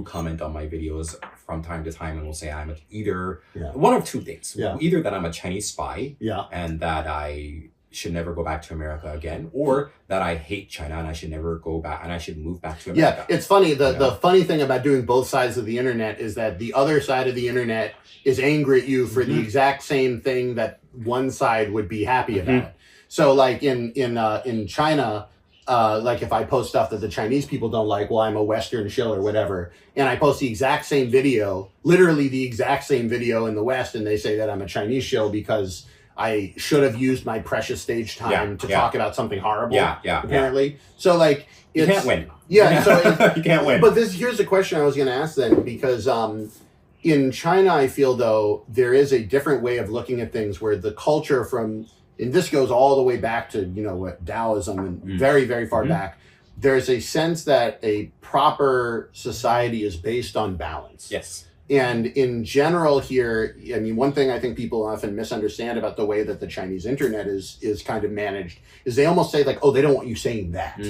comment on my videos from time to time and will say I'm either one of two things. Either that I'm a Chinese spy and that I should never go back to America again, or that I hate China and I should never go back and I should move back to America. Yeah, it's funny. The funny thing about doing both sides of the internet is that the other side of the internet is angry at you for the exact same thing that one side would be happy about. So like in China, like if I post stuff that the Chinese people don't like, well, I'm a Western shill or whatever, and I post the exact same video, literally the exact same video in the West, and they say that I'm a Chinese shill because I should have used my precious stage time to talk about something horrible. Apparently. So like, you can't win. Yeah. So you can't win. But here's the question I was going to ask then, because in China, I feel though there is a different way of looking at things where the culture and this goes all the way back to, you know, what Taoism and very, very far back. There's a sense that a proper society is based on balance. Yes. And in general here, I mean, one thing I think people often misunderstand about the way that the Chinese internet is kind of managed is they almost say like, oh, they don't want you saying that.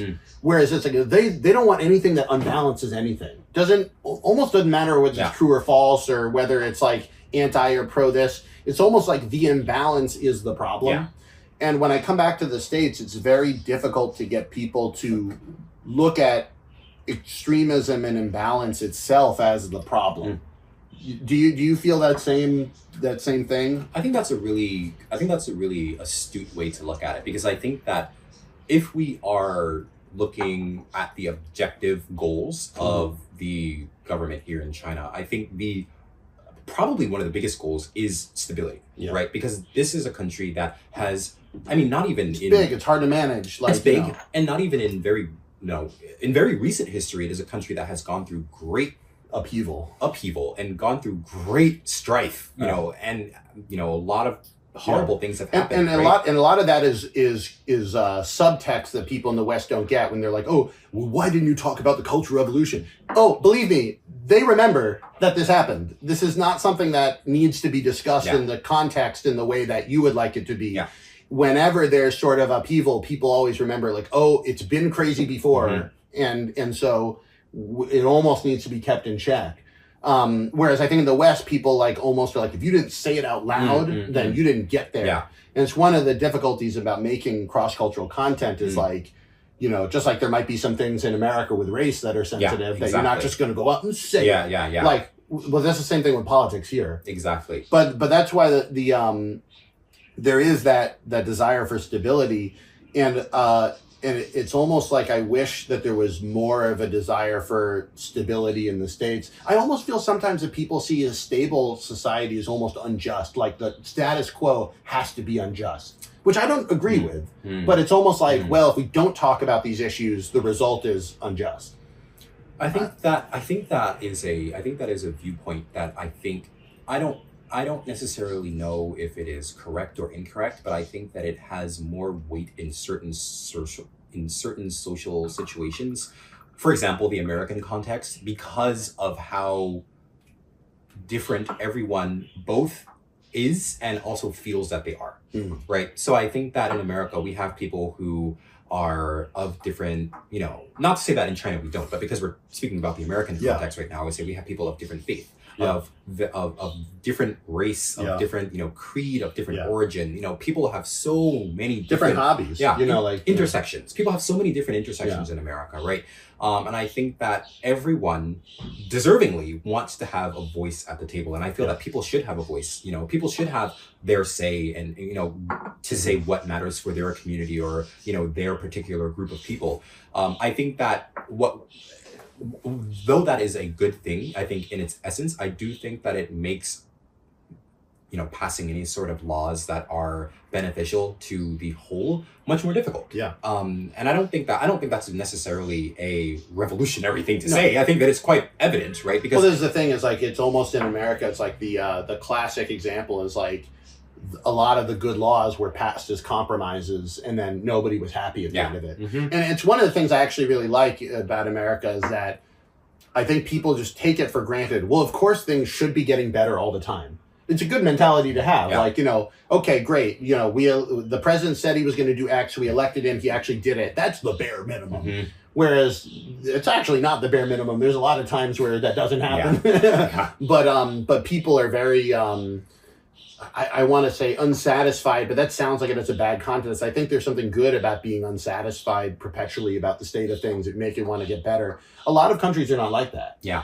Whereas it's like, they don't want anything that unbalances anything. Almost doesn't matter whether it's true or false or whether it's like anti or pro this. It's almost like the imbalance is the problem. Yeah. And when I come back to the States, it's very difficult to get people to look at extremism and imbalance itself as the problem. Do you feel that same thing? I think that's a really astute way to look at it, because I think that if we are looking at the objective goals of the government here in China, I think probably one of the biggest goals is stability, right? Because this is a country that has, I mean, not even it's big, it's hard to manage. Like, it's big, and not even in very recent history, it is a country that has gone through great upheaval and gone through great strife, you know, and a lot of horrible things have happened. And a lot of that is subtext that people in the West don't get when they're like, oh, well, why didn't you talk about the Cultural Revolution? Oh, believe me, they remember that this happened. This is not something that needs to be discussed in the context in the way that you would like it to be. Yeah. Whenever there's sort of upheaval, people always remember like, oh, it's been crazy before, and so it almost needs to be kept in check. Whereas I think in the West, people like almost are like, if you didn't say it out loud, then you didn't get there. Yeah. And it's one of the difficulties about making cross-cultural content is like, you know, just like there might be some things in America with race that are sensitive that you're not just going to go out and say. Yeah. Like, well, that's the same thing with politics here. Exactly. But that's why there is that desire for stability. And it's almost like I wish that there was more of a desire for stability in the States. I almost feel sometimes that people see a stable society as almost unjust, like the status quo has to be unjust, which I don't agree with. But it's almost like, well, if we don't talk about these issues, the result is unjust. I think that is a viewpoint that I don't necessarily know if it is correct or incorrect, but I think that it has more weight in certain social situations. For example, the American context, because of how different everyone both is and also feels that they are, right? So I think that in America, we have people who are of different, not to say that in China we don't, but because we're speaking about the American context right now, I would say we have people of different faith. Of different race, of different creed, of different origin. People have so many different hobbies. Intersections. People have so many different intersections in America, right? And I think that everyone deservingly wants to have a voice at the table, and I feel that people should have a voice. People should have their say, and to say what matters for their community or their particular group of people. I think that though that is a good thing, I think in its essence, I do think that it makes, passing any sort of laws that are beneficial to the whole much more difficult. Yeah. And I don't think that's necessarily a revolutionary thing to say. I think that it's quite evident, right? Because there's the thing is like, it's almost in America, it's like the classic example is like, a lot of the good laws were passed as compromises, and then nobody was happy at the end of it. And it's one of the things I actually really like about America is that I think people just take it for granted. Well, of course, things should be getting better all the time. It's a good mentality to have. Like, okay, great. The president said he was going to do X. We elected him. He actually did it. That's the bare minimum. Whereas it's actually not the bare minimum. There's a lot of times where that doesn't happen. But people are very... I want to say unsatisfied, but that sounds like it's a bad context. I think there's something good about being unsatisfied perpetually about the state of things. It make you want to get better. A lot of countries are not like that. Yeah.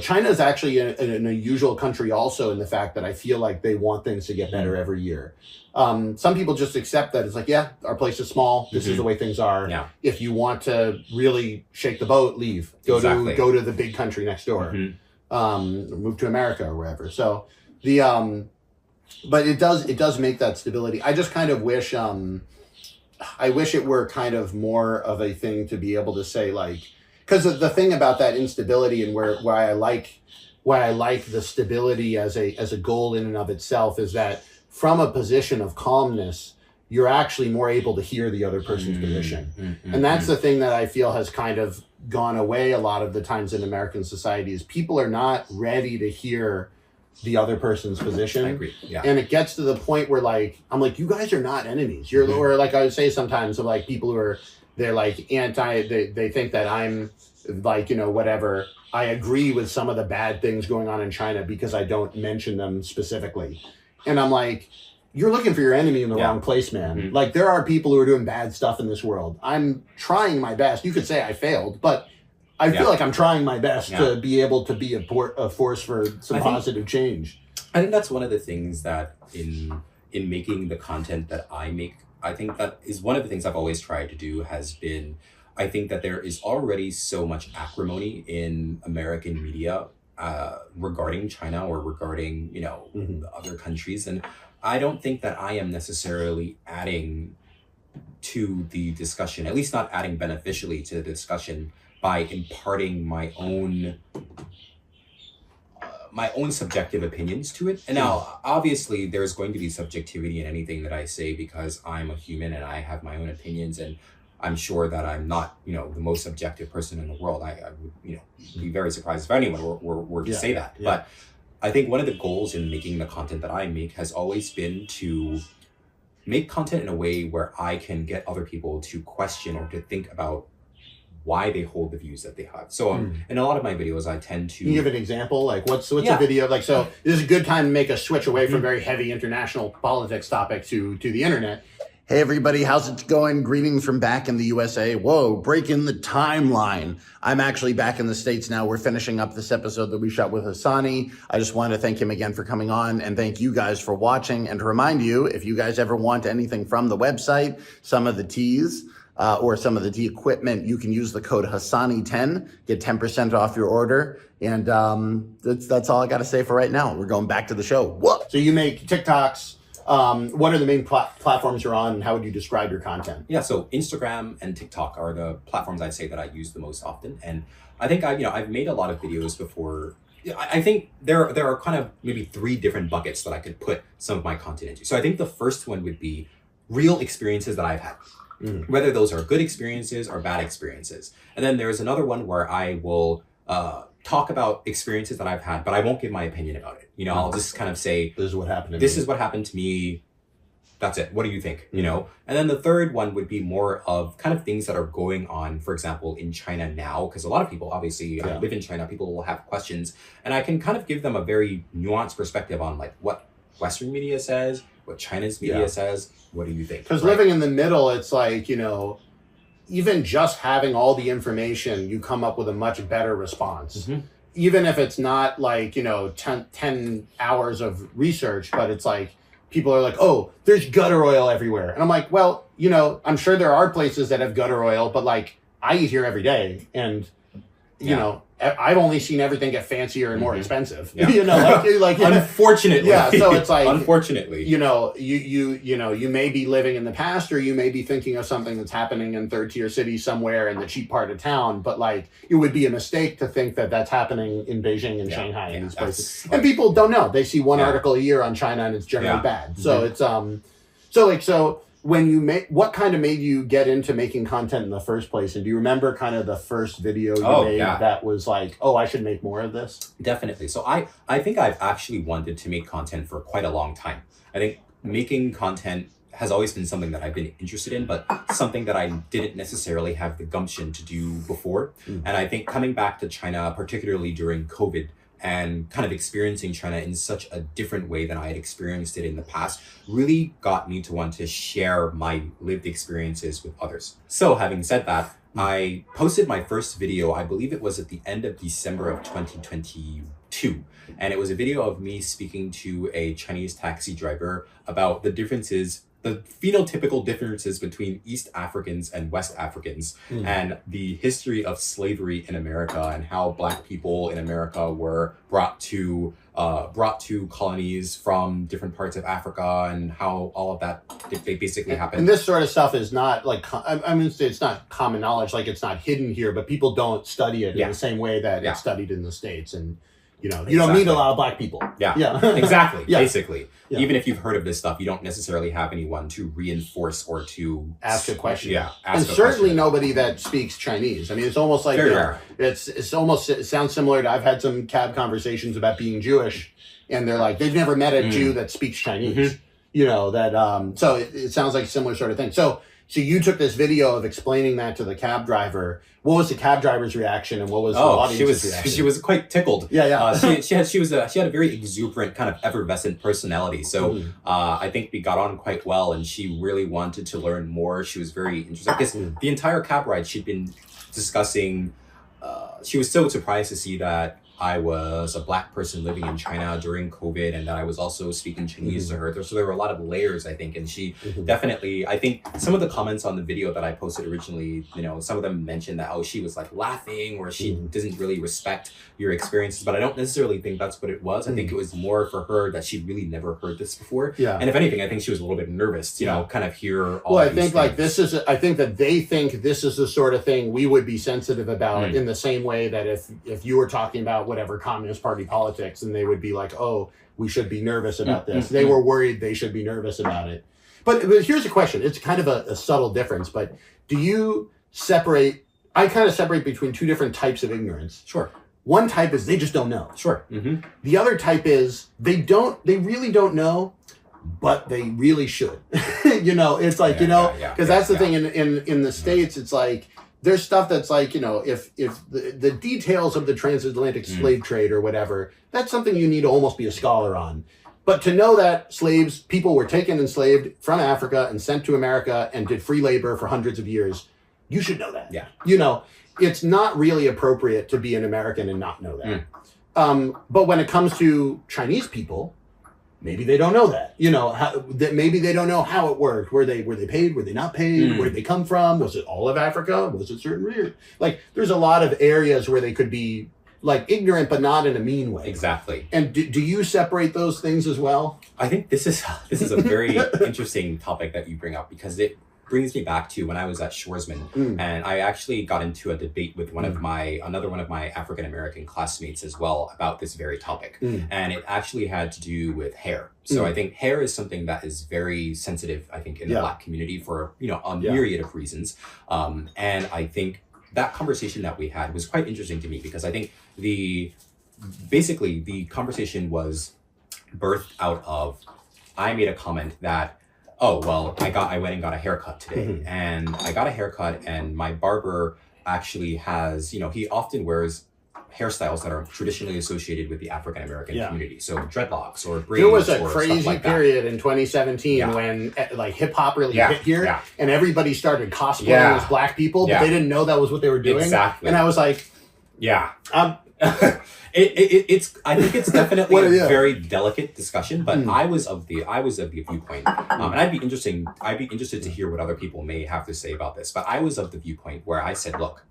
China is actually an unusual country also in the fact that I feel like they want things to get better every year. Some people just accept that it's like, our place is small. This is the way things are. Yeah. If you want to really shake the boat, leave. Go to the big country next door. Move to America or wherever. So but it does make that stability. I just kind of wish I wish it were kind of more of a thing to be able to say, like, because the thing about that instability and why I like the stability as a goal in and of itself is that from a position of calmness, you're actually more able to hear the other person's position. And that's the thing that I feel has kind of gone away a lot of the times in American society is people are not ready to hear the other person's position. I agree. Yeah. And it gets to the point where I'm like, you guys are not enemies. You're or like I would say sometimes of like people who they're like they think that I'm like, whatever. I agree with some of the bad things going on in China because I don't mention them specifically. And I'm like, you're looking for your enemy in the wrong place, man. Like there are people who are doing bad stuff in this world. I'm trying my best. You could say I failed, but I feel like I'm trying my best to be able to be a force for some positive change. I think that's one of the things that in making the content that I make, I think that is one of the things I've always tried to do has been, I think that there is already so much acrimony in American media regarding China or regarding, other countries. And I don't think that I am necessarily adding to the discussion, at least not adding beneficially to the discussion by imparting my own subjective opinions to it. And now, obviously, there's going to be subjectivity in anything that I say because I'm a human and I have my own opinions, and I'm sure that I'm not, the most subjective person in the world. I would, be very surprised if anyone were to say that. Yeah. But I think one of the goals in making the content that I make has always been to make content in a way where I can get other people to question or to think about why they hold the views that they have. So in a lot of my videos, I tend to... Can you give an example? Like what's a video? Like, so this is a good time to make a switch away from very heavy international politics topic to the internet. Hey everybody, how's it going? Greetings from back in the USA. Whoa, breaking the timeline. I'm actually back in the States now. We're finishing up this episode that we shot with Hasani. I just wanted to thank him again for coming on and thank you guys for watching. And to remind you, if you guys ever want anything from the website, some of the teas, or some of the tea equipment, you can use the code Hasani10, get 10% off your order. And that's all I got to say for right now. We're going back to the show. Whoa. So you make TikToks. What are the main platforms you're on, and how would you describe your content? Yeah, so Instagram and TikTok are the platforms I'd say that I use the most often. And I think I've made a lot of videos before. I think there are kind of maybe 3 different buckets that I could put some of my content into. So I think the first one would be real experiences that I've had, whether those are good experiences or bad experiences. And then there's another one where I will talk about experiences that I've had, but I won't give my opinion about it. I'll just kind of say, this is what happened to me. This is what happened to me. That's it. What do you think? And then the third one would be more of kind of things that are going on, for example, in China now, because a lot of people, obviously, I live in China, people will have questions, and I can kind of give them a very nuanced perspective on like what Western media says, what China's media says. What do you think? Because living in the middle, it's like, even just having all the information, you come up with a much better response. Even if it's not like, 10 hours of research, but it's like, people are like, oh, there's gutter oil everywhere. And I'm like, well, I'm sure there are places that have gutter oil, but like I eat here every day. And, I've only seen everything get fancier and more expensive. Unfortunately. Yeah. So it's like, unfortunately, you may be living in the past, or you may be thinking of something that's happening in 3rd-tier cities somewhere in the cheap part of town. But like, it would be a mistake to think that that's happening in Beijing and Shanghai and these places. And people don't know. They see one article a year on China, and it's generally bad. So it's so what kind of made you get into making content in the first place? And do you remember kind of the first video you made that was like, oh, I should make more of this? Definitely. So I think I've actually wanted to make content for quite a long time. I think making content has always been something that I've been interested in, but something that I didn't necessarily have the gumption to do before. And I think coming back to China, particularly during COVID, and kind of experiencing China in such a different way than I had experienced it in the past really got me to want to share my lived experiences with others. So having said that, I posted my first video, I believe it was at the end of December of 2022. And it was a video of me speaking to a Chinese taxi driver about the phenotypical differences between East Africans and West Africans, and the history of slavery in America, and how Black people in America were brought to colonies from different parts of Africa, and how all of that they basically happened. And this sort of stuff is not like, it's not common knowledge, like it's not hidden here, but people don't study it in the same way that it's studied in the States. And you don't meet a lot of Black people. Exactly. Basically, even if you've heard of this stuff, you don't necessarily have anyone to reinforce or to ask a question. And certainly nobody that speaks Chinese. I mean, it's almost like it sounds similar to, I've had some cab conversations about being Jewish, and they're like, they've never met a Jew that speaks Chinese. So it sounds like a similar sort of thing. So you took this video of explaining that to the cab driver. What was the cab driver's reaction, and what was the audience's reaction? She was quite tickled. She had a very exuberant, kind of effervescent personality. So I think we got on quite well, and she really wanted to learn more. She was very interested because the entire cab ride she'd been discussing. She was so surprised to see that I was a Black person living in China during COVID, and that I was also speaking Chinese to her. So there were a lot of layers, I think, and she definitely, I think some of the comments on the video that I posted originally, some of them mentioned that, she was like laughing, or she doesn't really respect your experiences, but I don't necessarily think that's what it was. I think it was more for her that she'd really never heard this before. And if anything, I think she was a little bit nervous, kind of hear all I think like I think that they think this is the sort of thing we would be sensitive about, in the same way that if you were talking about whatever Communist Party politics, and they would be like, oh, we should be nervous about this. They were worried they should be nervous about it. But here's a question. It's kind of a subtle difference, but do you separate, I kind of separate between 2 different types of ignorance. Sure. One type is they just don't know. Sure. The other type is they really don't know, but they really should. It's like, because that's the thing in the States, it's like, there's stuff that's like, if the details of the transatlantic slave trade or whatever, that's something you need to almost be a scholar on. But to know that people were taken enslaved from Africa and sent to America and did free labor for hundreds of years, you should know that. It's not really appropriate to be an American and not know that. But when it comes to Chinese people, maybe they don't know that. Maybe they don't know how it worked. Were they paid? Were they not paid? Where did they come from? Was it all of Africa? Was it certain regions? Like, there's a lot of areas where they could be like ignorant, but not in a mean way. Exactly. And do you separate those things as well? I think this is a very interesting topic that you bring up, because it brings me back to when I was at Schwarzman, and I actually got into a debate with another one of my African American classmates as well about this very topic, and it actually had to do with hair. So I think hair is something that is very sensitive, I think, in the Black community for a myriad of reasons, and I think that conversation that we had was quite interesting to me, because I think the conversation was birthed out of, I made a comment that, oh, well, I went and got a haircut today, and I got a haircut, and my barber actually has, he often wears hairstyles that are traditionally associated with the African American community. So dreadlocks or braids. There was a or crazy stuff like period in 2017 when like hip hop really hit here, and everybody started cosplaying as Black people, but they didn't know that was what they were doing. Exactly. And I was like, I think it's definitely a very delicate discussion, but I was of the viewpoint, and I'd be interested to hear what other people may have to say about this. But I was of the viewpoint where I said, look,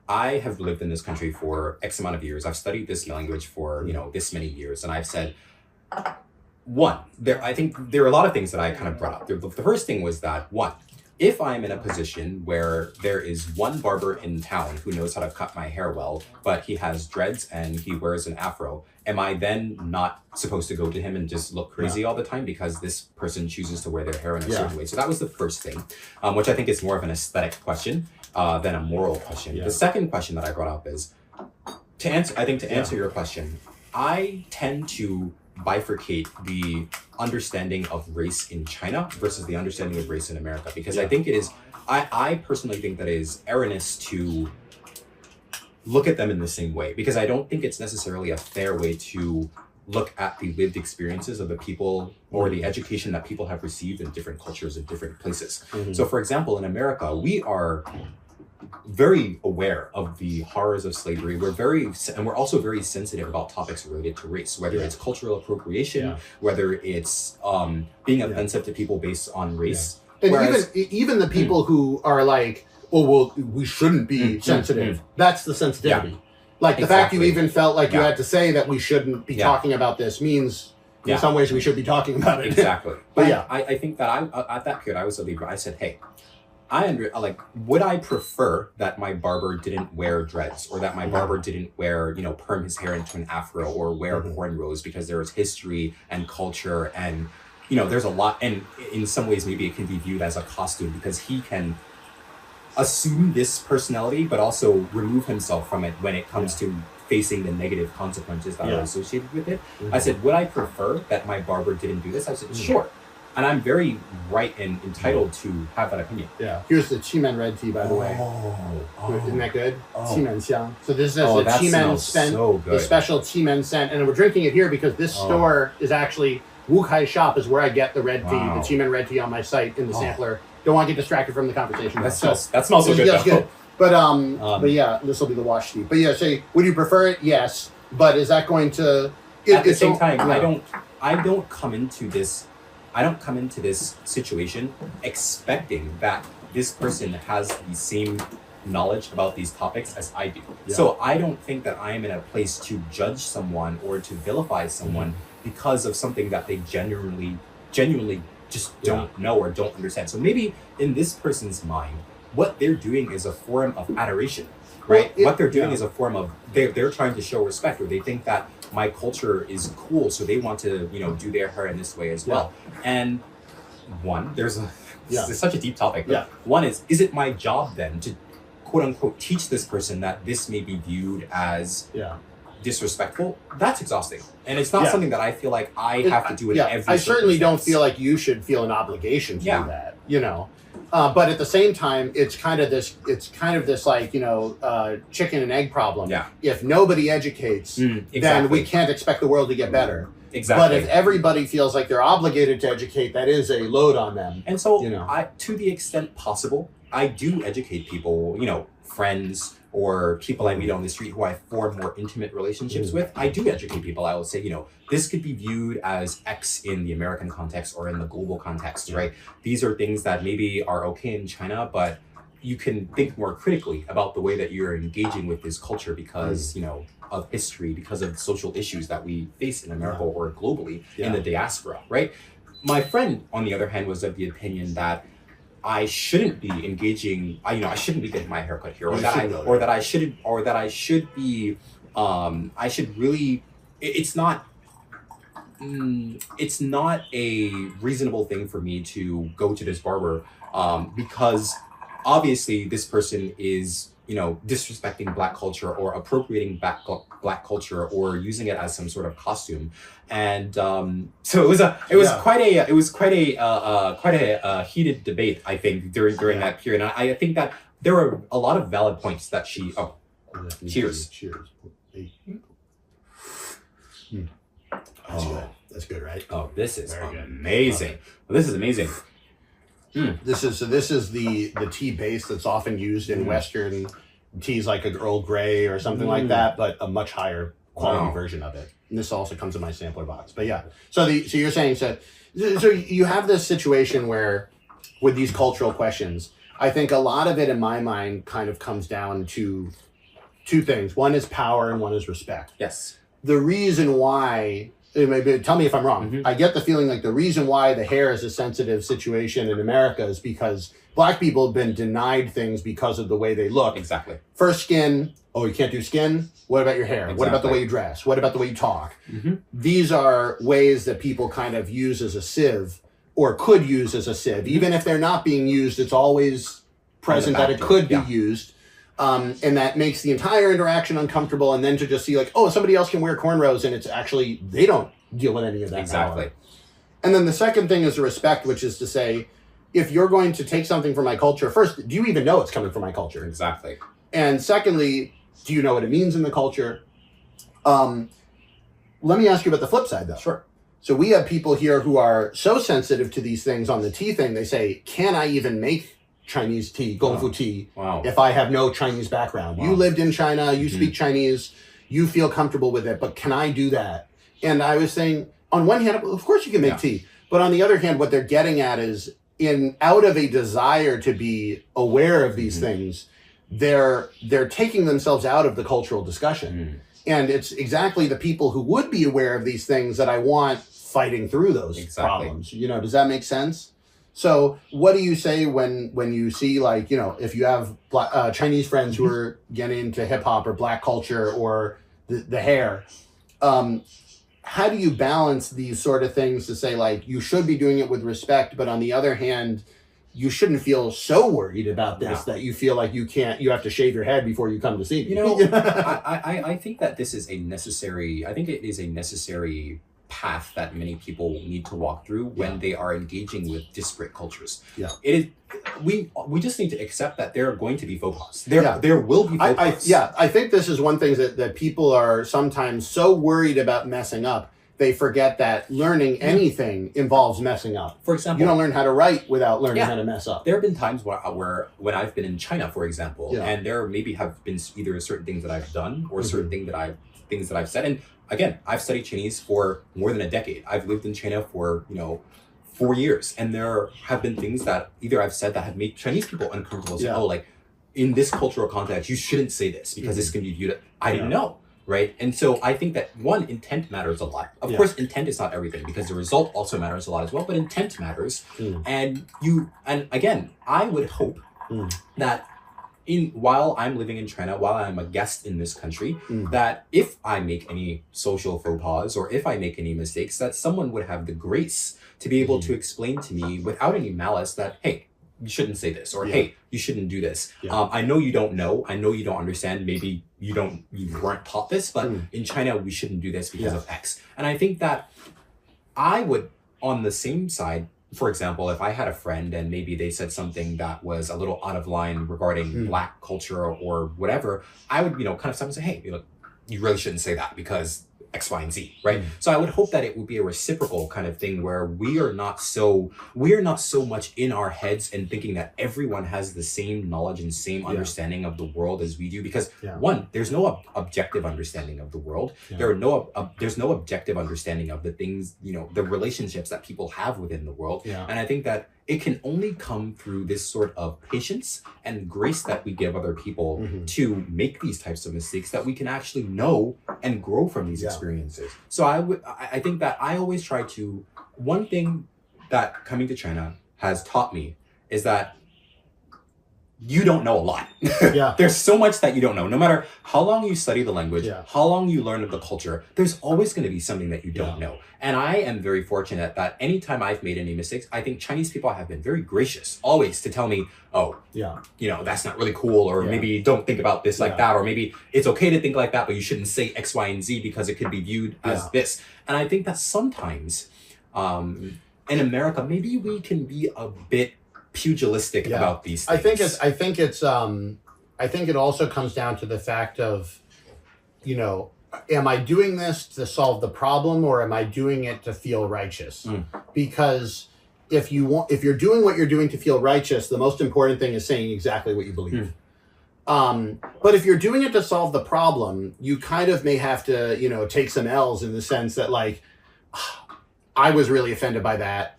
I have lived in this country for X amount of years. I've studied this language for this many years, and I've said, I think there are a lot of things that I kind of brought up. The first thing was that, if I'm in a position where there is one barber in town who knows how to cut my hair well, but he has dreads and he wears an afro, am I then not supposed to go to him and just look crazy all the time because this person chooses to wear their hair in a certain way? So that was the first thing, which I think is more of an aesthetic question than a moral question. The second question that I brought up is, to answer your question, I tend to bifurcate the understanding of race in China versus the understanding of race in America, because I think it is, I personally think that it is erroneous to look at them in the same way, because I don't think it's necessarily a fair way to look at the lived experiences of the people or the education that people have received in different cultures in different places. So for example, in America, we are very aware of the horrors of slavery. We're also very sensitive about topics related to race, whether it's cultural appropriation, whether it's being offensive to people based on race. And even the people who are like, well, we shouldn't be sensitive. That's the sensitivity. Like the fact you even felt like you had to say that we shouldn't be talking about this means in some ways we should be talking about it. Exactly. But I think that at that period I was a leader. I said, hey, would I prefer that my barber didn't wear dreads, or that my barber didn't wear, perm his hair into an afro, or wear cornrows, because there is history and culture and, there's a lot, and in some ways maybe it can be viewed as a costume because he can assume this personality but also remove himself from it when it comes to facing the negative consequences that are associated with it. I said, would I prefer that my barber didn't do this? I said, sure. And I'm very right and entitled to have that opinion. Yeah. Here's the Qimen red tea, by the way. Isn't that good? Qimen xiang. So this is the Qimen scent, the special Qimen scent. And we're drinking it here because this store is actually, Wukai Shop is where I get the red tea, the Qimen red tea on my site in the sampler. Don't want to get distracted from the conversation. That smells so good. That's good. But yeah, this will be the wash tea. But yeah, say, would you prefer it? Yes. But is that going to... At the same time, I don't come into this situation expecting that this person has the same knowledge about these topics as I do. So I don't think that I am in a place to judge someone or to vilify someone because of something that they genuinely just don't know or don't understand. So maybe in this person's mind, what they're doing is a form of adoration, right? What they're doing is a form of, they're trying to show respect, or they think that my culture is cool, so they want to, do their hair in this way as well. And there's such a deep topic. But one is it my job then to quote unquote teach this person that this may be viewed as disrespectful? That's exhausting. And it's not something that I feel like I have to do in every I certainly don't feel like you should feel an obligation to do that, but at the same time, it's kind of this like, chicken and egg problem. If nobody educates, then we can't expect the world to get better. But if everybody feels like they're obligated to educate, that is a load on them. And so, to the extent possible, I do educate people, friends, or people I meet on the street who I form more intimate relationships with, I do educate people. I will say, this could be viewed as X in the American context or in the global context, right? These are things that maybe are okay in China, but you can think more critically about the way that you're engaging with this culture because, of history, because of social issues that we face in America or globally in the diaspora, right? My friend, on the other hand, was of the opinion that I shouldn't be engaging. I shouldn't be getting my haircut here, I should really. It's not a reasonable thing for me to go to this barber because obviously this person is disrespecting Black culture or appropriating Black culture or using it as some sort of costume, and so it was quite a heated debate, I think, during that period. And I think that there were a lot of valid points that she. Cheers. That's good, right? Oh, this is amazing. Well, this is amazing. This is the tea base that's often used in Western teas, like an Earl Grey or something like that, but a much higher quality version of it. And this also comes in my sampler box. But yeah, so you're saying so you have this situation where with these cultural questions, I think a lot of it in my mind kind of comes down to two things. One is power and one is respect. Yes. The reason why. Maybe tell me if I'm wrong. I get the feeling like the reason why the hair is a sensitive situation in America is because Black people have been denied things because of the way they look. Exactly. First, skin. Oh, you can't do skin? What about your hair? Exactly. What about the way you dress? What about the way you talk? These are ways that people kind of use as a sieve or could use as a sieve. Even if they're not being used, it's always present that it could be used. And that makes the entire interaction uncomfortable. And then to just see like, oh, somebody else can wear cornrows and it's actually, they don't deal with any of that. Exactly. Power. And then the second thing is the respect, which is to say, if you're going to take something from my culture, first, do you even know it's coming from my culture? Exactly. And secondly, do you know what it means in the culture? Let me ask you about the flip side, though. Sure. So we have people here who are so sensitive to these things on the tea thing. They say, can I even make Chinese tea, Gongfu tea, if I have no Chinese background? You lived in China, you speak Chinese, you feel comfortable with it, but can I do that? And I was saying, on one hand, of course you can make tea, but on the other hand, what they're getting at is out of a desire to be aware of these things, they're taking themselves out of the cultural discussion. And it's exactly the people who would be aware of these things that I want fighting through those problems. Does that make sense? So what do you say when you see, like, if you have Chinese friends who are getting into hip hop or Black culture or the hair, how do you balance these sort of things to say, like, you should be doing it with respect, but on the other hand, you shouldn't feel so worried about this that you feel like you have to shave your head before you come to see me. I think that this is I think it is a necessary path that many people need to walk through when they are engaging with disparate cultures. It is. We just need to accept that there are going to be faux pas. There will be faux pas. I think this is one thing that people are sometimes so worried about messing up, they forget that learning anything involves messing up. For example, you don't learn how to write without learning how to mess up. There have been times where when I've been in China, for example, and there maybe have been either certain things that I've done or certain things that I've said. And again, I've studied Chinese for more than a decade. I've lived in China for 4 years, and there have been things that either I've said that have made Chinese people uncomfortable. So, like, in this cultural context, you shouldn't say this because this can be viewed. I didn't know, right? And so I think that intent matters a lot. Of course, intent is not everything because the result also matters a lot as well. But intent matters, and again, I would hope that while I'm living in China, while I'm a guest in this country, that if I make any social faux pas or if I make any mistakes, that someone would have the grace to be able to explain to me without any malice that, hey, you shouldn't say this, or hey, you shouldn't do this. I know you don't know. I know you don't understand. Maybe you weren't taught this, but in China, we shouldn't do this because of X. And I think that I would, on the same side, for example, if I had a friend and maybe they said something that was a little out of line regarding Black culture or whatever, I would, kind of stop and say, hey, you really shouldn't say that because X, Y, and Z, right? So I would hope that it would be a reciprocal kind of thing where we are not so much in our heads and thinking that everyone has the same knowledge and same understanding of the world as we do, because one, there's no objective understanding of the world. There's no objective understanding of the things, the relationships that people have within the world. And I think that it can only come through this sort of patience and grace that we give other people to make these types of mistakes, that we can actually know and grow from these experiences. So I think that I always try to, one thing that coming to China has taught me is that you don't know a lot. There's so much that you don't know. No matter how long you study the language, how long you learn of the culture, there's always going to be something that you don't know. And I am very fortunate that anytime I've made any mistakes, I think Chinese people have been very gracious always to tell me, that's not really cool, or maybe don't think about this like that, or maybe it's okay to think like that, but you shouldn't say X, Y, and Z because it could be viewed as this. And I think that sometimes in America, maybe we can be a bit pugilistic about these things. I think it also comes down to the fact of, am I doing this to solve the problem, or am I doing it to feel righteous? Because if you're doing what you're doing to feel righteous, the most important thing is saying exactly what you believe. But if you're doing it to solve the problem, you kind of may have to, take some L's, in the sense that, like, I was really offended by that.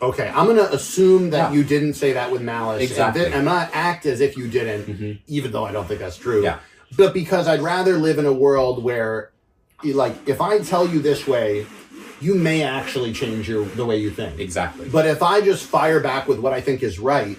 Okay, I'm going to assume that you didn't say that with malice. Exactly. And I'm going to act as if you didn't, even though I don't think that's true. But because I'd rather live in a world where, like, if I tell you this way, you may actually change the way you think. Exactly. But if I just fire back with what I think is right,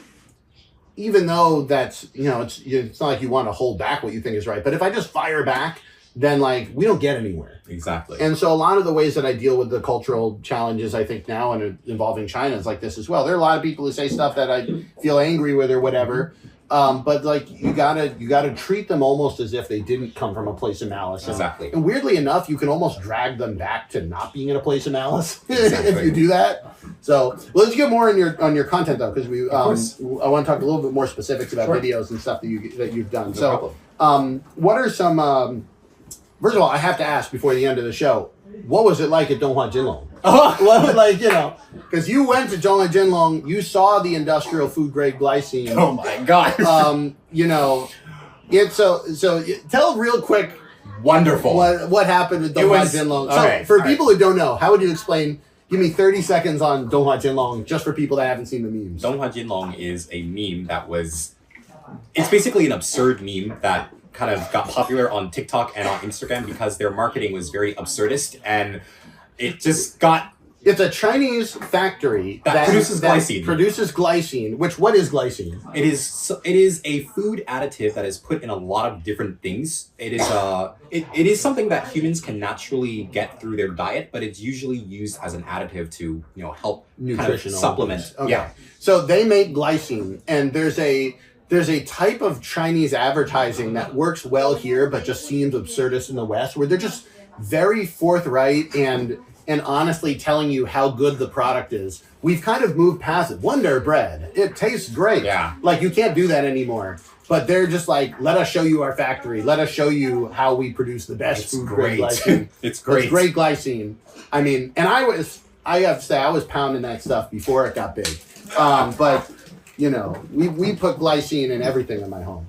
even though that's, it's not like you want to hold back what you think is right, but if I just fire back, then, like, we don't get anywhere. Exactly. And so a lot of the ways that I deal with the cultural challenges, I think now, and involving China, is like this as well. There are a lot of people who say stuff that I feel angry with or whatever. But, like, you gotta treat them almost as if they didn't come from a place of malice. Exactly. And weirdly enough, you can almost drag them back to not being in a place of malice if you do that. So, well, let's get more on your content, though, because I want to talk a little bit more specifics about videos and stuff that you've done. No problem. What are some? First of all, I have to ask before the end of the show, what was it like at Donghua Jinlong? Because you went to Donghua Jinlong, you saw the industrial food grade glycine. Oh my God. So tell real quick. Wonderful. What happened at Donghua Jinlong? So for people who don't know, how would you explain? Give me 30 seconds on Donghua Jinlong, just for people that haven't seen the memes. Donghua Jinlong is a meme it's basically an absurd meme that kind of got popular on TikTok and on Instagram because their marketing was very absurdist, and it just got... It's a Chinese factory that produces glycine. What is glycine? It is a food additive that is put in a lot of different things. It is something that humans can naturally get through their diet, but it's usually used as an additive to help nutritional kind of supplement. Okay. Yeah. So they make glycine, and there's a type of Chinese advertising that works well here, but just seems absurdist in the West, where they're just very forthright and honestly telling you how good the product is. We've kind of moved past it. Wonder Bread. It tastes great. Yeah. Like, you can't do that anymore. But they're just like, let us show you our factory. Let us show you how we produce the best food grade glycine. It's great. It's great glycine. I mean, and I have to say, I was pounding that stuff before it got big. But... we put glycine in everything in my home.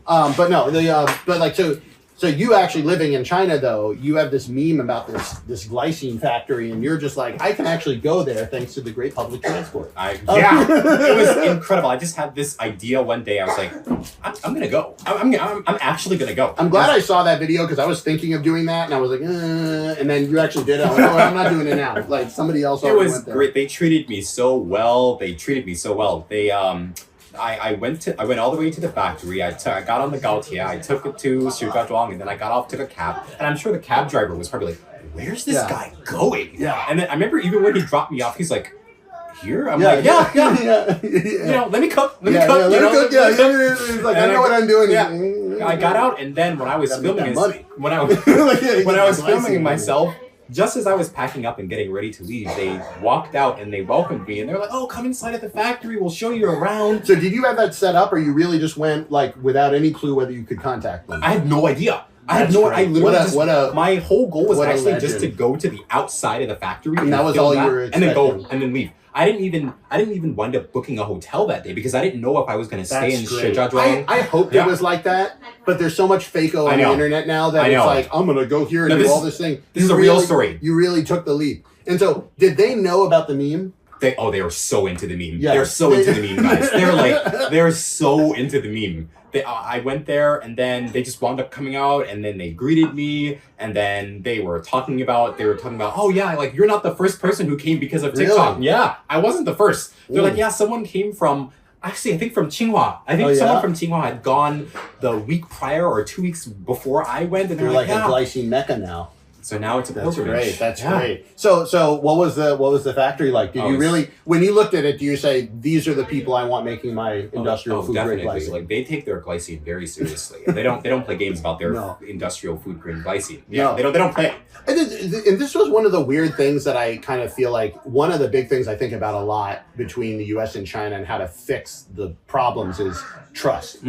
So you actually living in China, though, you have this meme about this glycine factory, and you're just like, I can actually go there thanks to the great public transport. It was incredible. I just had this idea one day. I was like, I'm gonna go. I'm actually gonna go. I'm glad I saw that video, because I was thinking of doing that, and I was like, and then you actually did it. I was like, I'm not doing it now. Like, somebody else already went there. It was great. They treated me so well. They I went all the way to the factory. I got on the Gaotie. I took it to Shijiazhuang, and then I got off, took a cab. And I'm sure the cab driver was probably like, "Where's this guy going?" Yeah. And then I remember even when he dropped me off, he's like, "Here?" I'm like, "Yeah." Let me cook. Let me cook. He's like, I know what I'm doing. Yeah. I got out, and then when I was filming myself, just as I was packing up and getting ready to leave, they walked out and they welcomed me, and they're like, "Oh, come inside at the factory. We'll show you around." So did you have that set up, or you really just went, like, without any clue whether you could contact them? I had no idea. I had no. I literally my whole goal was actually just to go to the outside of the factory, and that was all you were expecting. And then go and then leave. I didn't even wind up booking a hotel that day because I didn't know if I was going to stay in Shijiazhuang. I hoped it was like that, but there's so much fake-o on the internet now that it's like, I'm going to go here and do all this thing. This is a real story. You really took the leap. And so, did they know about the meme? They were so into the meme. Yeah. They're so into the meme, guys. They're so into the meme. I went there and then they just wound up coming out and then they greeted me and then they were talking about, oh yeah, like you're not the first person who came because of TikTok. Really? Yeah, I wasn't the first. They're like, yeah, someone came from, actually I think from Tsinghua. I think someone from Tsinghua had gone the week prior or 2 weeks before I went. And they're like a glycine mecca now. So now it's a pilgrimage. That's great. So what was the factory like? Did you really, when you looked at it, do you say these are the people I want making my industrial food grade glycine? Like they take their glycine very seriously. They don't play games about their industrial food grade glycine. Yeah, no. they don't play. And this was one of the weird things that I kind of feel like one of the big things I think about a lot between the U.S. and China and how to fix the problems is trust.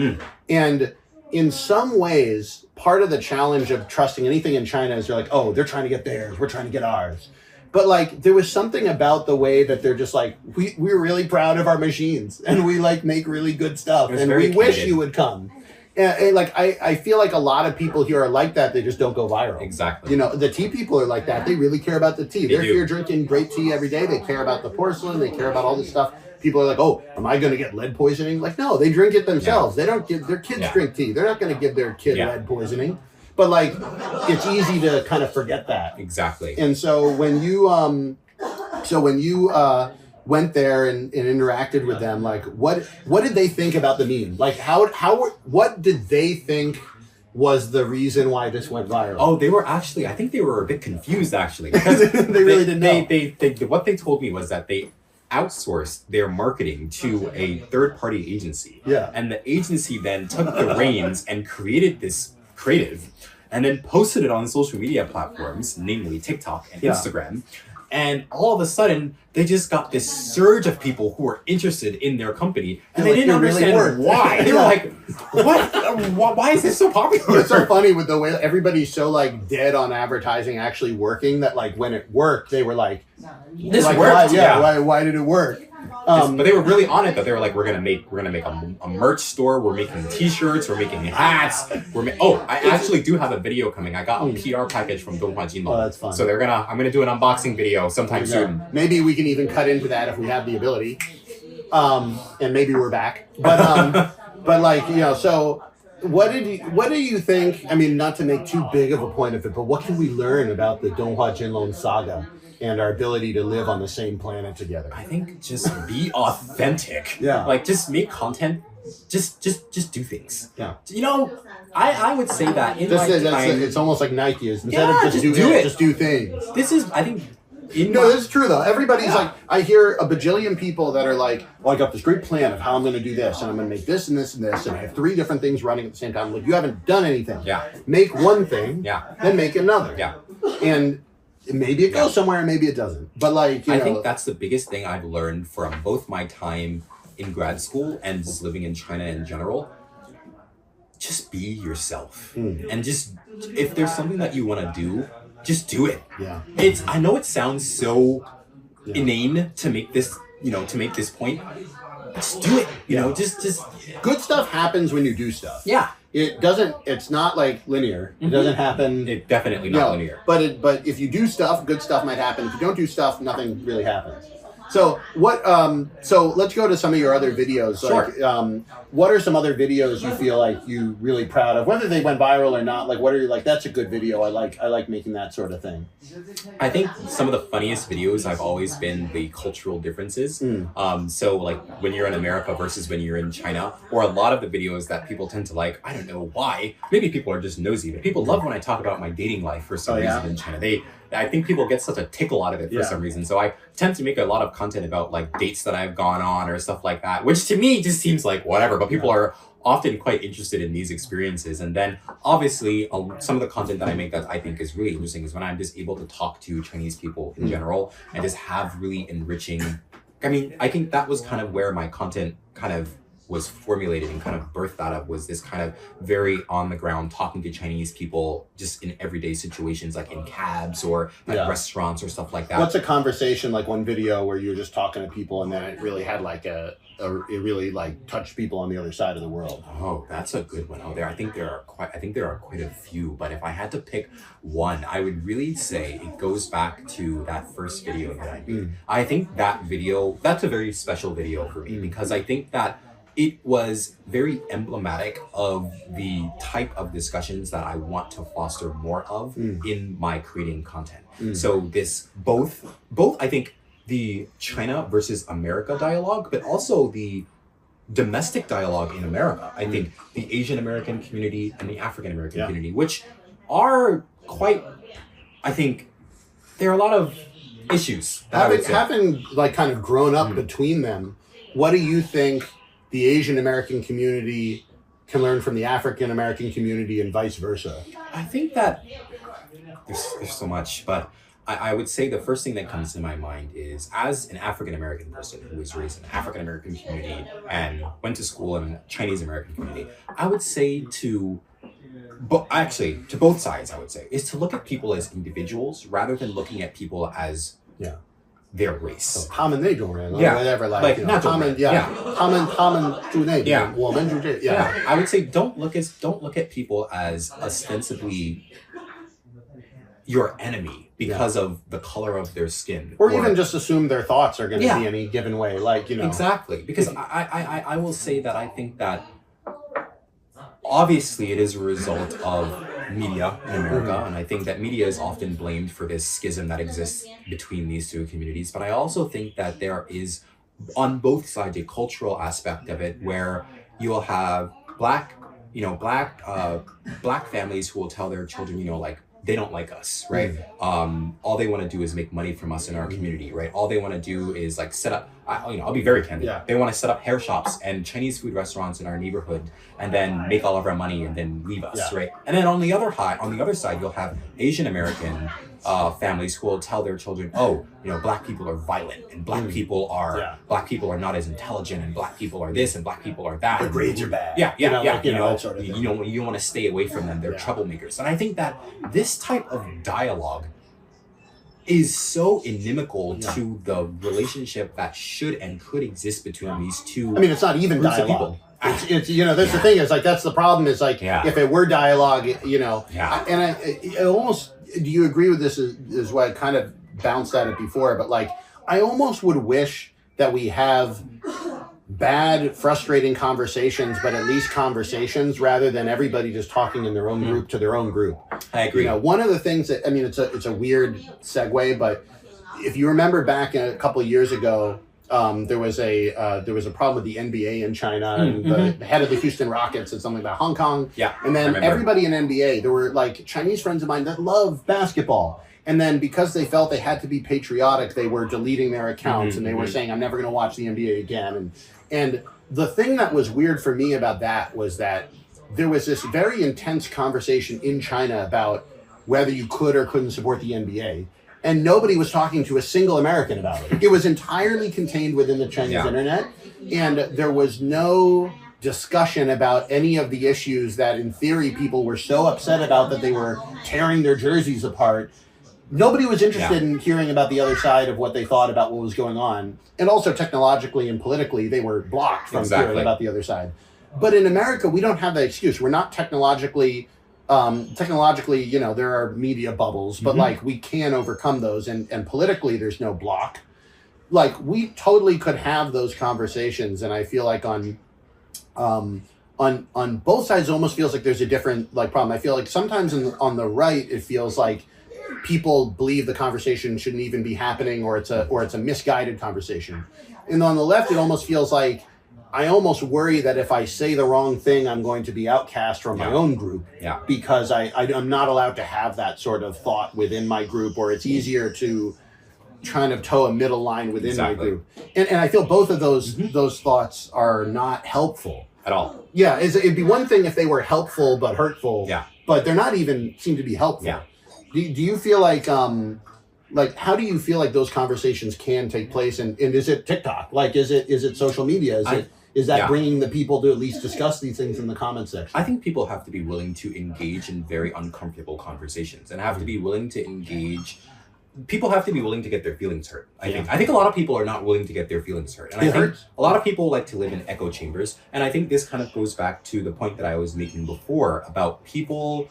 And in some ways, part of the challenge of trusting anything in China is they're like, oh, they're trying to get theirs, we're trying to get ours. But like, there was something about the way that they're just like, we're really proud of our machines and we like make really good stuff and we wish you would come. And like, I feel like a lot of people here are like that. They just don't go viral. Exactly. You know, the tea people are like that. They really care about the tea. They're here drinking great tea every day. They care about the porcelain. They care about all this stuff. People are like, oh, am I going to get lead poisoning? Like, no, they drink it themselves. They don't give their kids drink tea. They're not going to give their kid lead poisoning. But like, it's easy to kind of forget that. Exactly. And so when you went there and interacted with them, like, what did they think about the meme? Like, what did they think was the reason why this went viral? Oh, they were actually, I think they were a bit confused actually. Because they really didn't know. They what they told me was that they outsourced their marketing to a third-party agency. Yeah. And the agency then took the reins and created this creative and then posted it on social media platforms, namely TikTok and Instagram. And all of a sudden, they just got this surge of people who were interested in their company, and they didn't understand why. They were like, "What? Why is this so popular?" It's so funny with the way everybody's so like dead on advertising actually working that like when it worked, they were like, "This worked." Why did it work? But they were really on it. That they were like, "We're gonna make a merch store. We're making T-shirts. We're making hats. I actually do have a video coming. I got a PR package from Donghua Jinlong. Oh, that's fun. So I'm gonna do an unboxing video sometime soon. Maybe we can even cut into that if we have the ability. And maybe we're back. But like, you know, so what do you think? I mean, not to make too big of a point of it, but what can we learn about the Donghua Jinlong saga and our ability to live on the same planet together? I think just be authentic. Yeah. Like just make content. Just do things. Yeah. You know, I would say that in my time, it's almost like Nike is instead of just do it, just do things. This is, I think. This is true though. Everybody's like, I hear a bajillion people that are like, well, I got this great plan of how I'm going to do this, and I'm going to make this and this and this, and I have 3 different things running at the same time. Like, you haven't done anything. Yeah. Make one thing. Yeah. Then make another. Yeah. And maybe it goes somewhere, and maybe it doesn't. But like, I think that's the biggest thing I've learned from both my time in grad school and just living in China in general. Just be yourself, and just if there's something that you want to do, just do it. Yeah. I know it sounds so inane to make this, to make this point. Just do it. You know, just good stuff happens when you do stuff. Yeah. It's not like linear. It doesn't happen. It's definitely not linear. But if you do stuff, good stuff might happen. If you don't do stuff, nothing really happens. So so let's go to some of your other videos. Sure. Like, what are some other videos you feel like you're really proud of, whether they went viral or not? Like, what are you like? That's a good video. I like making that sort of thing. I think some of the funniest videos have always been the cultural differences. So like when you're in America versus when you're in China, or a lot of the videos that people tend to like, I don't know why. Maybe people are just nosy, but people love when I talk about my dating life for some reason in China. I think people get such a tickle out of it for some reason. So I tend to make a lot of content about like dates that I've gone on or stuff like that, which to me just seems like whatever, but people are often quite interested in these experiences. And then obviously some of the content that I make that I think is really interesting is when I'm just able to talk to Chinese people in general and just have really enriching, I mean, I think that was kind of where my content kind of was formulated and kind of birthed out of was this kind of very on the ground talking to Chinese people just in everyday situations, like in cabs or like restaurants or stuff like that. What's a conversation, like one video where you're just talking to people and then it really had like it really like touched people on the other side of the world? Oh, that's a good one. I think there are quite a few, but if I had to pick one, I would really say it goes back to that first video that I made. I think that video, that's a very special video for me because I think that it was very emblematic of the type of discussions that I want to foster more of in my creating content. So this both I think the China versus America dialogue, but also the domestic dialogue in America. I think the Asian American community and the African American community, which are quite, I think there are a lot of issues. Having like kind of grown up between them, what do you think the Asian American community can learn from the African American community and vice versa? I think that there's so much, but I would say the first thing that comes to my mind is, as an African American person who was raised in an African American community and went to school in a Chinese American community, I would say to both sides, I would say, is to look at people as individuals rather than looking at people as their race. So, 他们那种人, whatever, like, you know, 他们, 他们住那边, 我们住这, I would say don't look at people as ostensibly your enemy because of the color of their skin. Or even just assume their thoughts are going to be any given way, like, you know. Exactly, because I will say that I think that obviously it is a result of media in America, and I think that media is often blamed for this schism that exists between these two communities. But I also think that there is, on both sides, a cultural aspect of it where you will have black families who will tell their children, you know, like, they don't like us, right? All they want to do is make money from us in our community, right? All they want to do is like set up, I'll be very candid. They want to set up hair shops and Chinese food restaurants in our neighborhood and then make all of our money and then leave us, right? And then on the other side, you'll have Asian American families who will tell their children, oh, you know, black people are violent and black people are not as intelligent and black people are this and black people are that. Their grades are bad. That sort of thing. You want to stay away from them. They're troublemakers. And I think that this type of dialogue is so inimical to the relationship that should and could exist between these two. I mean, it's not even dialogue. It's you know, that's the thing, is like, that's the problem, is like, if it were dialogue, you know, and I almost, do you agree with this is what I kind of bounced at it before, but like, I almost would wish that we have bad, frustrating conversations, but at least conversations, rather than everybody just talking in their own group to their own group. I agree. You know, one of the things that, I mean, it's a weird segue, but if you remember back a couple of years ago, there was a problem with the NBA in China, and the head of the Houston Rockets said something about Hong Kong. And then everybody in NBA, there were like Chinese friends of mine that love basketball. And then because they felt they had to be patriotic, they were deleting their accounts and they were saying, I'm never going to watch the NBA again. And the thing that was weird for me about that was that there was this very intense conversation in China about whether you could or couldn't support the NBA. And nobody was talking to a single American about it. It was entirely contained within the Chinese internet. And there was no discussion about any of the issues that, in theory, people were so upset about that they were tearing their jerseys apart. Nobody was interested in hearing about the other side of what they thought about what was going on. And also technologically and politically, they were blocked from hearing about the other side. But in America, we don't have that excuse. We're not technologically, you know, there are media bubbles, but like, we can overcome those. And politically, there's no block. Like, we totally could have those conversations. And I feel like on both sides, it almost feels like there's a different like problem. I feel like sometimes on the right, it feels like people believe the conversation shouldn't even be happening, or it's a misguided conversation. And on the left, it almost feels like I almost worry that if I say the wrong thing, I'm going to be outcast from my own group, because I'm not allowed to have that sort of thought within my group, or it's easier to kind of toe a middle line within my group. And I feel both of those thoughts are not helpful at all. Yeah, it'd be one thing if they were helpful but hurtful. But they're not even seem to be helpful. Do you feel like how do you feel like those conversations can take place? And is it TikTok? Like, is it social media? Is that Yeah. bringing the people to at least discuss these things in the comment section? I think people have to be willing to engage in very uncomfortable conversations and have to be willing to engage. People have to be willing to get their feelings hurt. I think a lot of people are not willing to get their feelings hurt. And I think a lot of people like to live in echo chambers. And I think this kind of goes back to the point that I was making before about people.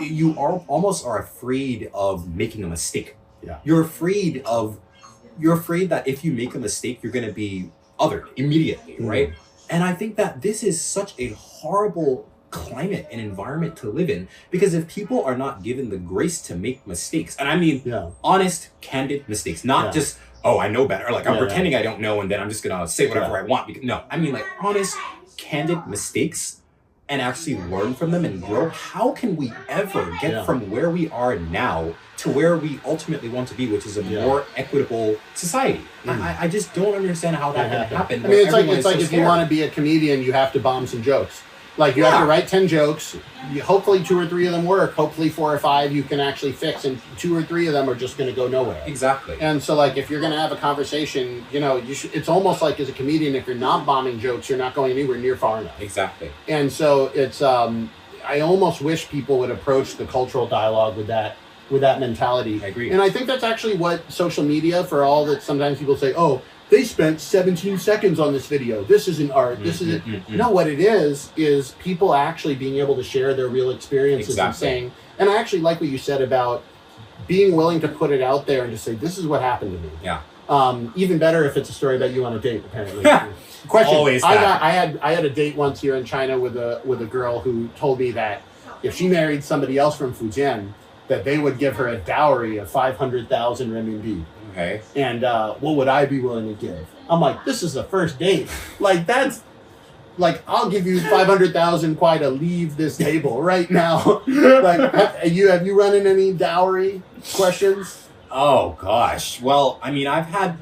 You are afraid of making a mistake. Yeah. You're afraid that if you make a mistake, you're going to be othered immediately, right? And I think that this is such a horrible climate and environment to live in, because if people are not given the grace to make mistakes, and I mean honest, candid mistakes, not just, oh, I know better, like I'm pretending I don't know and then I'm just gonna say whatever I want. No, I mean like honest, candid mistakes, and actually learn from them and grow. How can we ever get from where we are now to where we ultimately want to be, which is a more equitable society? I just don't understand how that can happen. I mean, it's like if you want to be a comedian, you have to bomb some jokes. Like you have to write 10 jokes. Hopefully 2 or 3 of them work. Hopefully 4 or 5 you can actually fix, and 2 or 3 of them are just going to go nowhere. Exactly. And so, like, if you're going to have a conversation, you know, it's almost like as a comedian, if you're not bombing jokes, you're not going anywhere near far enough. Exactly. And so it's, I almost wish people would approach the cultural dialogue with that mentality. I agree. And I think that's actually what social media, for all that sometimes people say, oh, they spent 17 seconds on this video. This isn't art. This isn't. No, what it is people actually being able to share their real experiences and saying, and I actually like what you said about being willing to put it out there and to say, this is what happened to me. Yeah. Even better if it's a story about you on a date, apparently. Question. Always I had a date once here in China with a girl who told me that if she married somebody else from Fujian, that they would give her a dowry of 500,000 renminbi. Okay. And what would I be willing to give? I'm like, this is the first date. Like, that's like, I'll give you 500,000 kwai to leave this table right now. Like, have you run in any dowry questions? Oh gosh. Well, I mean, I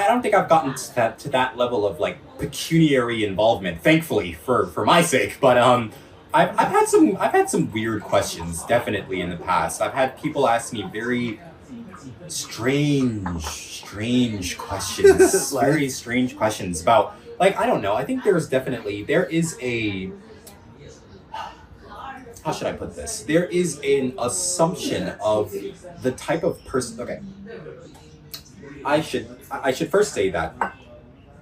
don't think I've gotten to that level of like pecuniary involvement, thankfully for my sake. But I've had some weird questions definitely in the past. I've had people ask me very strange questions. Very strange questions about, like, I don't know. I think there is a, how should I put this? There is an assumption of the type of person. Okay. I should first say that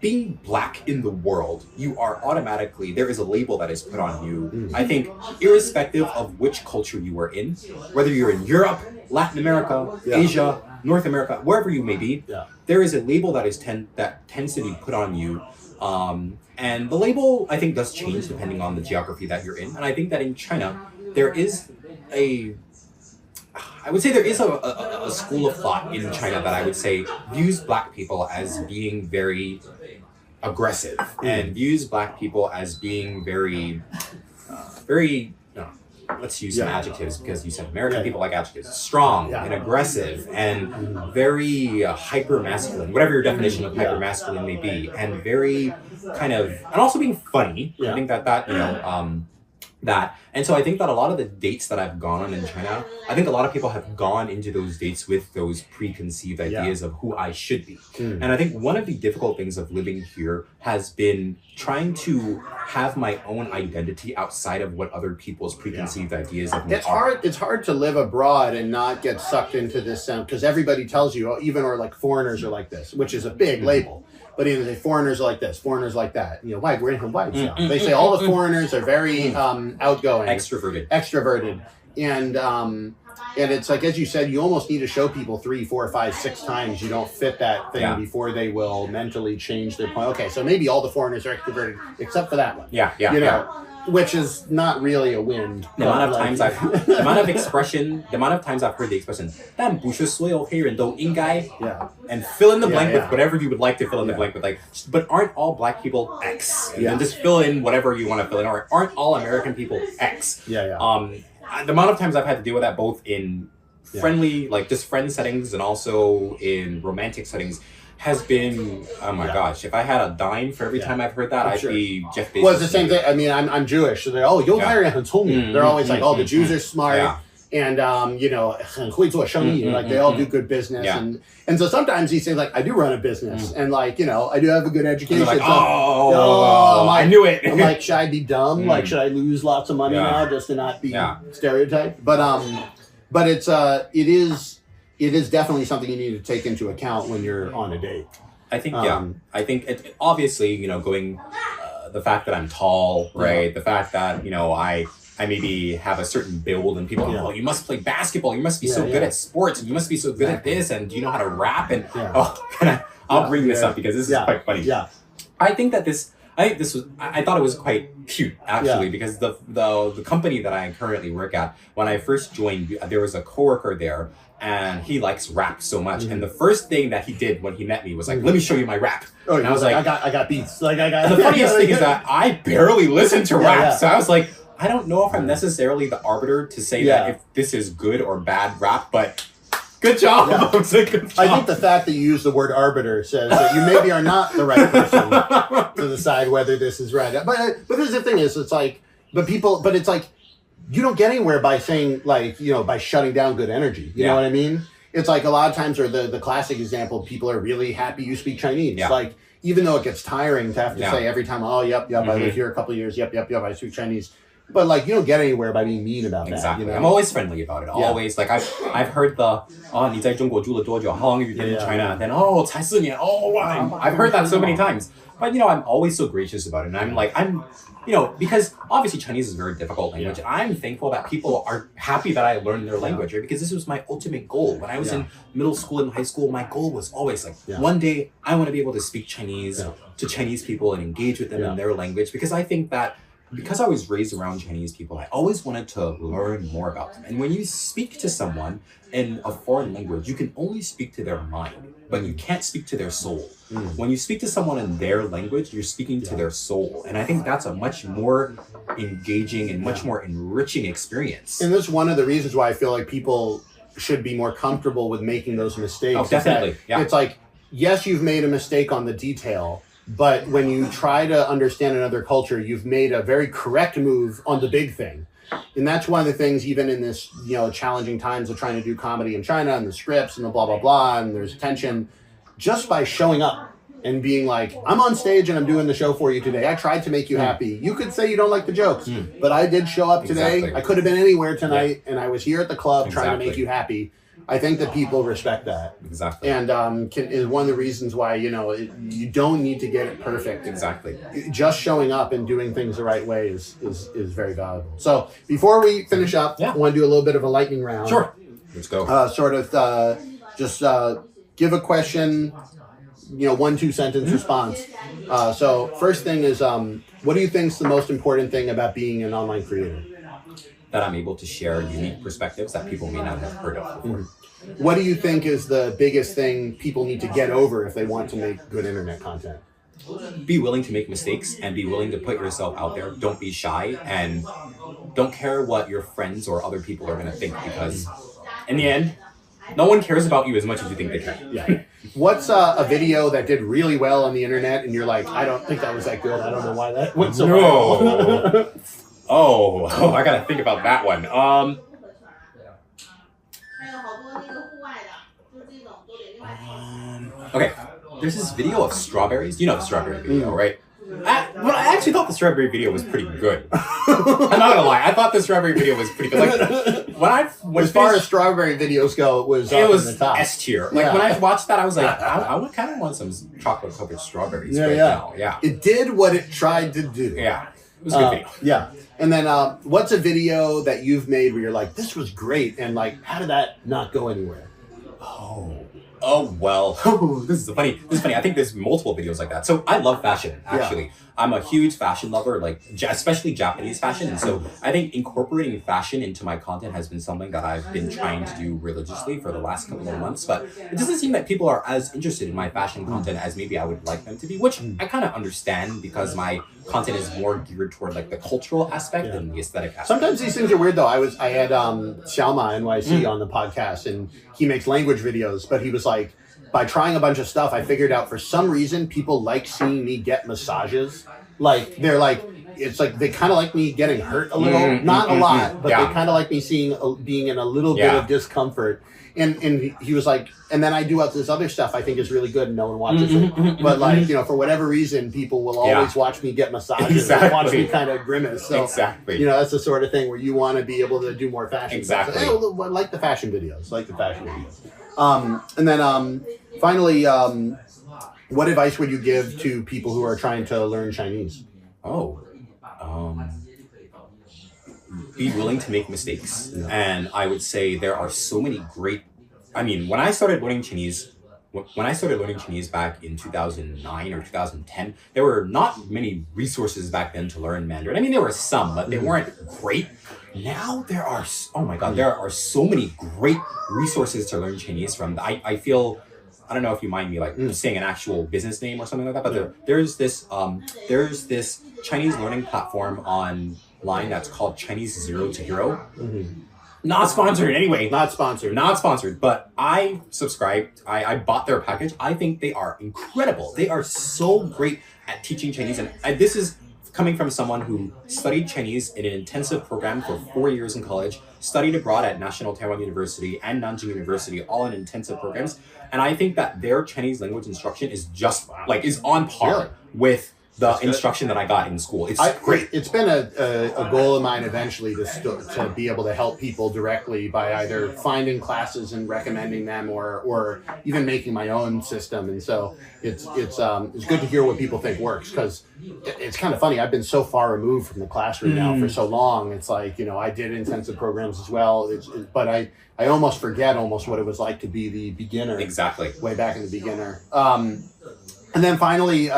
being black in the world, you are automatically, there is a label that is put on you. I think irrespective of which culture you are in, whether you're in Europe, Latin America, Asia, North America, wherever you may be, there is a label that tends to be put on you. And the label, I think, does change depending on the geography that you're in. And I think that in China, there is a school of thought in China that I would say views black people as being very aggressive and views black people as being very, let's use some adjectives because you said American people like adjectives, strong and aggressive and very hyper masculine, whatever your definition of hyper masculine may be, and very kind of, and also being funny. I think that. And so I think that a lot of the dates that I've gone on in China, I think a lot of people have gone into those dates with those preconceived ideas of who I should be. And I think one of the difficult things of living here has been trying to have my own identity outside of what other people's preconceived ideas of me are. It's hard to live abroad and not get sucked into this because everybody tells you, or like foreigners are like this, which is a big label. But either the foreigners are like this, foreigners like that. You know, white, we're in white. They say all the foreigners are very outgoing, extroverted, and it's like, as you said, you almost need to show people 3, 4, 5, 6 times you don't fit that thing before they will mentally change their point. Okay, so maybe all the foreigners are extroverted except for that one. Which is not really a win. The amount of times I've heard the expression, 但不是所有黑人都应该, and fill in the blank with whatever you would like to fill in the blank with, like, but aren't all black people X? And then just fill in whatever you want to fill in, or aren't all American people X? The amount of times I've had to deal with that both in friendly, like just friend settings and also in romantic settings has been, oh my gosh, if I had a dime for every time I've heard that, I'd be Jeff Bezos. Well, it's the same thing. I mean, I'm Jewish, so they're, 犹太人很聪明. They're always like, the Jews are smart. and you know, 很会做生意, like they all do good business, and so sometimes he says like, I do run a business, and like, you know, I do have a good education. Like, so, I knew it. I'm like, should I be dumb? Like, should I lose lots of money now just to not be stereotyped? But it's it is definitely something you need to take into account when you're on a date. I think I think it obviously, you know, going the fact that I'm tall, right? The fact that, you know, I maybe have a certain build and people go, oh, you must play basketball, you must be so good at sports, and you must be so good at this, and do you know how to rap? And I'll bring this up because this is quite funny. I thought it was quite cute actually, because the company that I currently work at, when I first joined, there was a coworker there, and he likes rap so much, and the first thing that he did when he met me was like, let me show you my rap. And I was like, I got beats. Like I got. The funniest thing is that I barely listen to rap, so I was like, I don't know if I'm necessarily the arbiter to say that if this is good or bad rap, but good job. I was like, good job. I think the fact that you use the word arbiter says that you maybe are not the right person to decide whether this is right. But here's the thing: it's like, but it's like, you don't get anywhere by saying, like, you know, by shutting down good energy. You know what I mean? It's like a lot of times, or the classic example, people are really happy you speak Chinese. Like, even though it gets tiring to have to say every time, oh, yep, I lived here a couple of years, yep, I speak Chinese. But like, you don't get anywhere by being mean about that. You know? I'm always friendly about it. Always. Like I've heard the 你在中国住了多久? How long have you been in China? And then 才4年. Oh, wow. I've heard that so many times. But you know, I'm always so gracious about it. And I'm you know, because obviously Chinese is a very difficult language. I'm thankful that people are happy that I learned their language, right? Because this was my ultimate goal. When I was in middle school and high school, my goal was always like, one day I want to be able to speak Chinese to Chinese people and engage with them in their language, because I think that because I was raised around Chinese people, I always wanted to learn more about them. And when you speak to someone in a foreign language, you can only speak to their mind, but you can't speak to their soul. When you speak to someone in their language, you're speaking to their soul. And I think that's a much more engaging and much more enriching experience. And that's one of the reasons why I feel like people should be more comfortable with making those mistakes. Oh, definitely. It's like, yes, you've made a mistake on the detail, but when you try to understand another culture, you've made a very correct move on the big thing. And that's one of the things, even in this, you know, challenging times of trying to do comedy in China and the scripts and the blah, blah, blah, and there's tension, just by showing up and being like, I'm on stage and I'm doing the show for you today. I tried to make you happy. You could say you don't like the jokes, but I did show up today. I could have been anywhere tonight, and I was here at the club trying to make you happy. I think that people respect that. Exactly. And is one of the reasons why, you know, you don't need to get it perfect. Exactly. Just showing up and doing things the right way is very valuable. So before we finish up, I want to do a little bit of a lightning round. Sure. Let's go. Just give a question, you know, 1-2 sentence response. So first thing is, what do you think is the most important thing about being an online creator? That I'm able to share unique perspectives that people may not have heard of before. What do you think is the biggest thing people need to get over if they want to make good internet content? Be willing to make mistakes and be willing to put yourself out there. Don't be shy, and don't care what your friends or other people are going to think, because in the end, no one cares about you as much as you think they can. Yeah. What's a video that did really well on the internet and you're like, I don't think that was that good. I don't know why that went so well. Oh, I gotta think about that one. Okay, there's this video of strawberries. You know the strawberry video, right? I actually thought the strawberry video was pretty good. I'm not gonna lie, I thought the strawberry video was pretty good. Like as far as strawberry videos go, it was in the top. S tier. Like when I watched that, I was like, I kind of want some chocolate covered strawberries now. Yeah, it did what it tried to do. Yeah, it was a good video. Yeah. And then what's a video that you've made where you're like, this was great, and like, how did that not go anywhere? Oh well. This is funny. I think there's multiple videos like that. So I love fashion, actually. I'm a huge fashion lover, like especially Japanese fashion. And so I think incorporating fashion into my content has been something that I've been trying to do religiously for the last couple of months. But it doesn't seem that people are as interested in my fashion content as maybe I would like them to be, which I kind of understand, because my content is more geared toward like the cultural aspect than the aesthetic aspect. Sometimes these things are weird though. I had Xiaoma NYC on the podcast, and he makes language videos, but he was like, by trying a bunch of stuff, I figured out for some reason people like seeing me get massages. Like, they're like, it's like they kind of like me getting hurt a little, not a lot, but they kind of like me being in a little bit of discomfort. And he was like, and then I do this other stuff I think is really good and no one watches it. But like, for whatever reason, people will always watch me get massages and watch me kind of grimace. So, that's the sort of thing where you want to be able to do more fashion. Exactly. Stuff. So, hey, like the fashion videos, and then finally, what advice would you give to people who are trying to learn Chinese? Be willing to make mistakes. And I would say there are so many great, when I started learning Chinese back in 2009 or 2010, there were not many resources back then to learn Mandarin. There were some, but they weren't great. Now there are, there are so many great resources to learn Chinese from. I feel, I don't know if you mind me saying an actual business name or something like that, but there's this Chinese learning platform online that's called Chinese 0 to Hero. Not sponsored anyway. Not sponsored. But I subscribed. I bought their package. I think they are incredible. They are so great at teaching Chinese. And this is coming from someone who studied Chinese in an intensive program for 4 years in college, studied abroad at National Taiwan University and Nanjing University, all in intensive programs. And I think that their Chinese language instruction is just is on par with the instruction that I got in school. It's great. It's been a goal of mine eventually to be able to help people directly by either finding classes and recommending them or even making my own system. And so it's good to hear what people think works, because it's kind of funny. I've been so far removed from the classroom now for so long. It's like, I did intensive programs as well. But I almost forget what it was like to be the beginner. Exactly. Way back in the beginner. And then finally,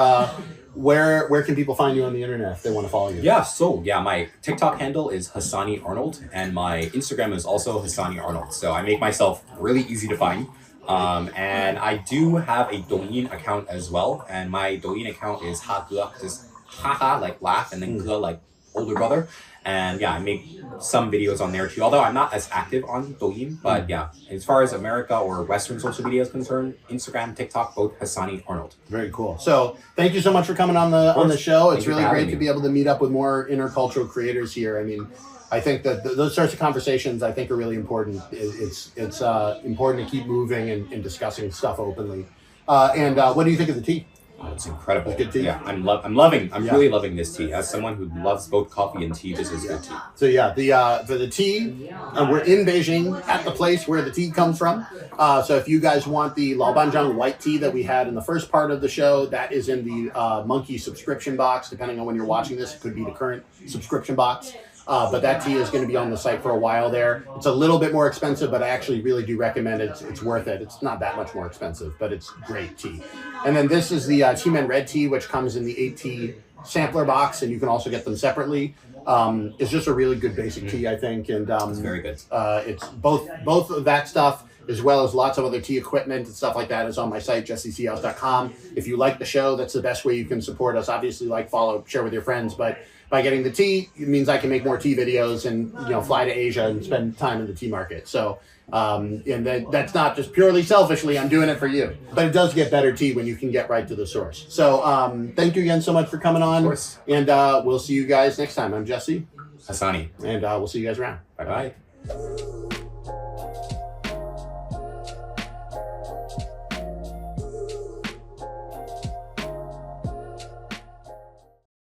where can people find you on the internet if they want to follow you? My TikTok handle is Hasani Arnold, and my Instagram is also Hasani Arnold. So I make myself really easy to find. And I do have a Douyin account as well, and my Douyin account is HaGe, just haha, like laugh, and then Ge, like older brother. And I make some videos on there too, although I'm not as active on Douyin. But as far as America or Western social media is concerned, Instagram, TikTok, both Hasani Arnold. Very cool. So thank you so much for coming on the show. It's really great to be able to meet up with more intercultural creators here. I think that those sorts of conversations are really important. It's important to keep moving and discussing stuff openly. And what do you think of the tea? Oh, it's incredible. It's good tea. Yeah, I'm really loving this tea. As someone who loves both coffee and tea, this is good tea. So for the tea, we're in Beijing at the place where the tea comes from. So if you guys want the Laobanzhang white tea that we had in the first part of the show, that is in the monkey subscription box. Depending on when you're watching this, it could be the current subscription box. But that tea is going to be on the site for a while there. It's a little bit more expensive, but I actually really do recommend it. It's worth it. It's not that much more expensive, but it's great tea. And then this is the Qimen red tea, which comes in the 8 tea sampler box, and you can also get them separately. It's just a really good basic tea, I think. And it's very good. It's both of that stuff, as well as lots of other tea equipment and stuff like that, is on my site, jessechouse.com. If you like the show, that's the best way you can support us. Obviously, follow, share with your friends, but by getting the tea, it means I can make more tea videos and fly to Asia and spend time in the tea market. So, and that's not just purely selfishly. I'm doing it for you, but it does get better tea when you can get right to the source. So, thank you again so much for coming on. Of course. And we'll see you guys next time. I'm Jesse. Hasani. And we'll see you guys around. Bye bye.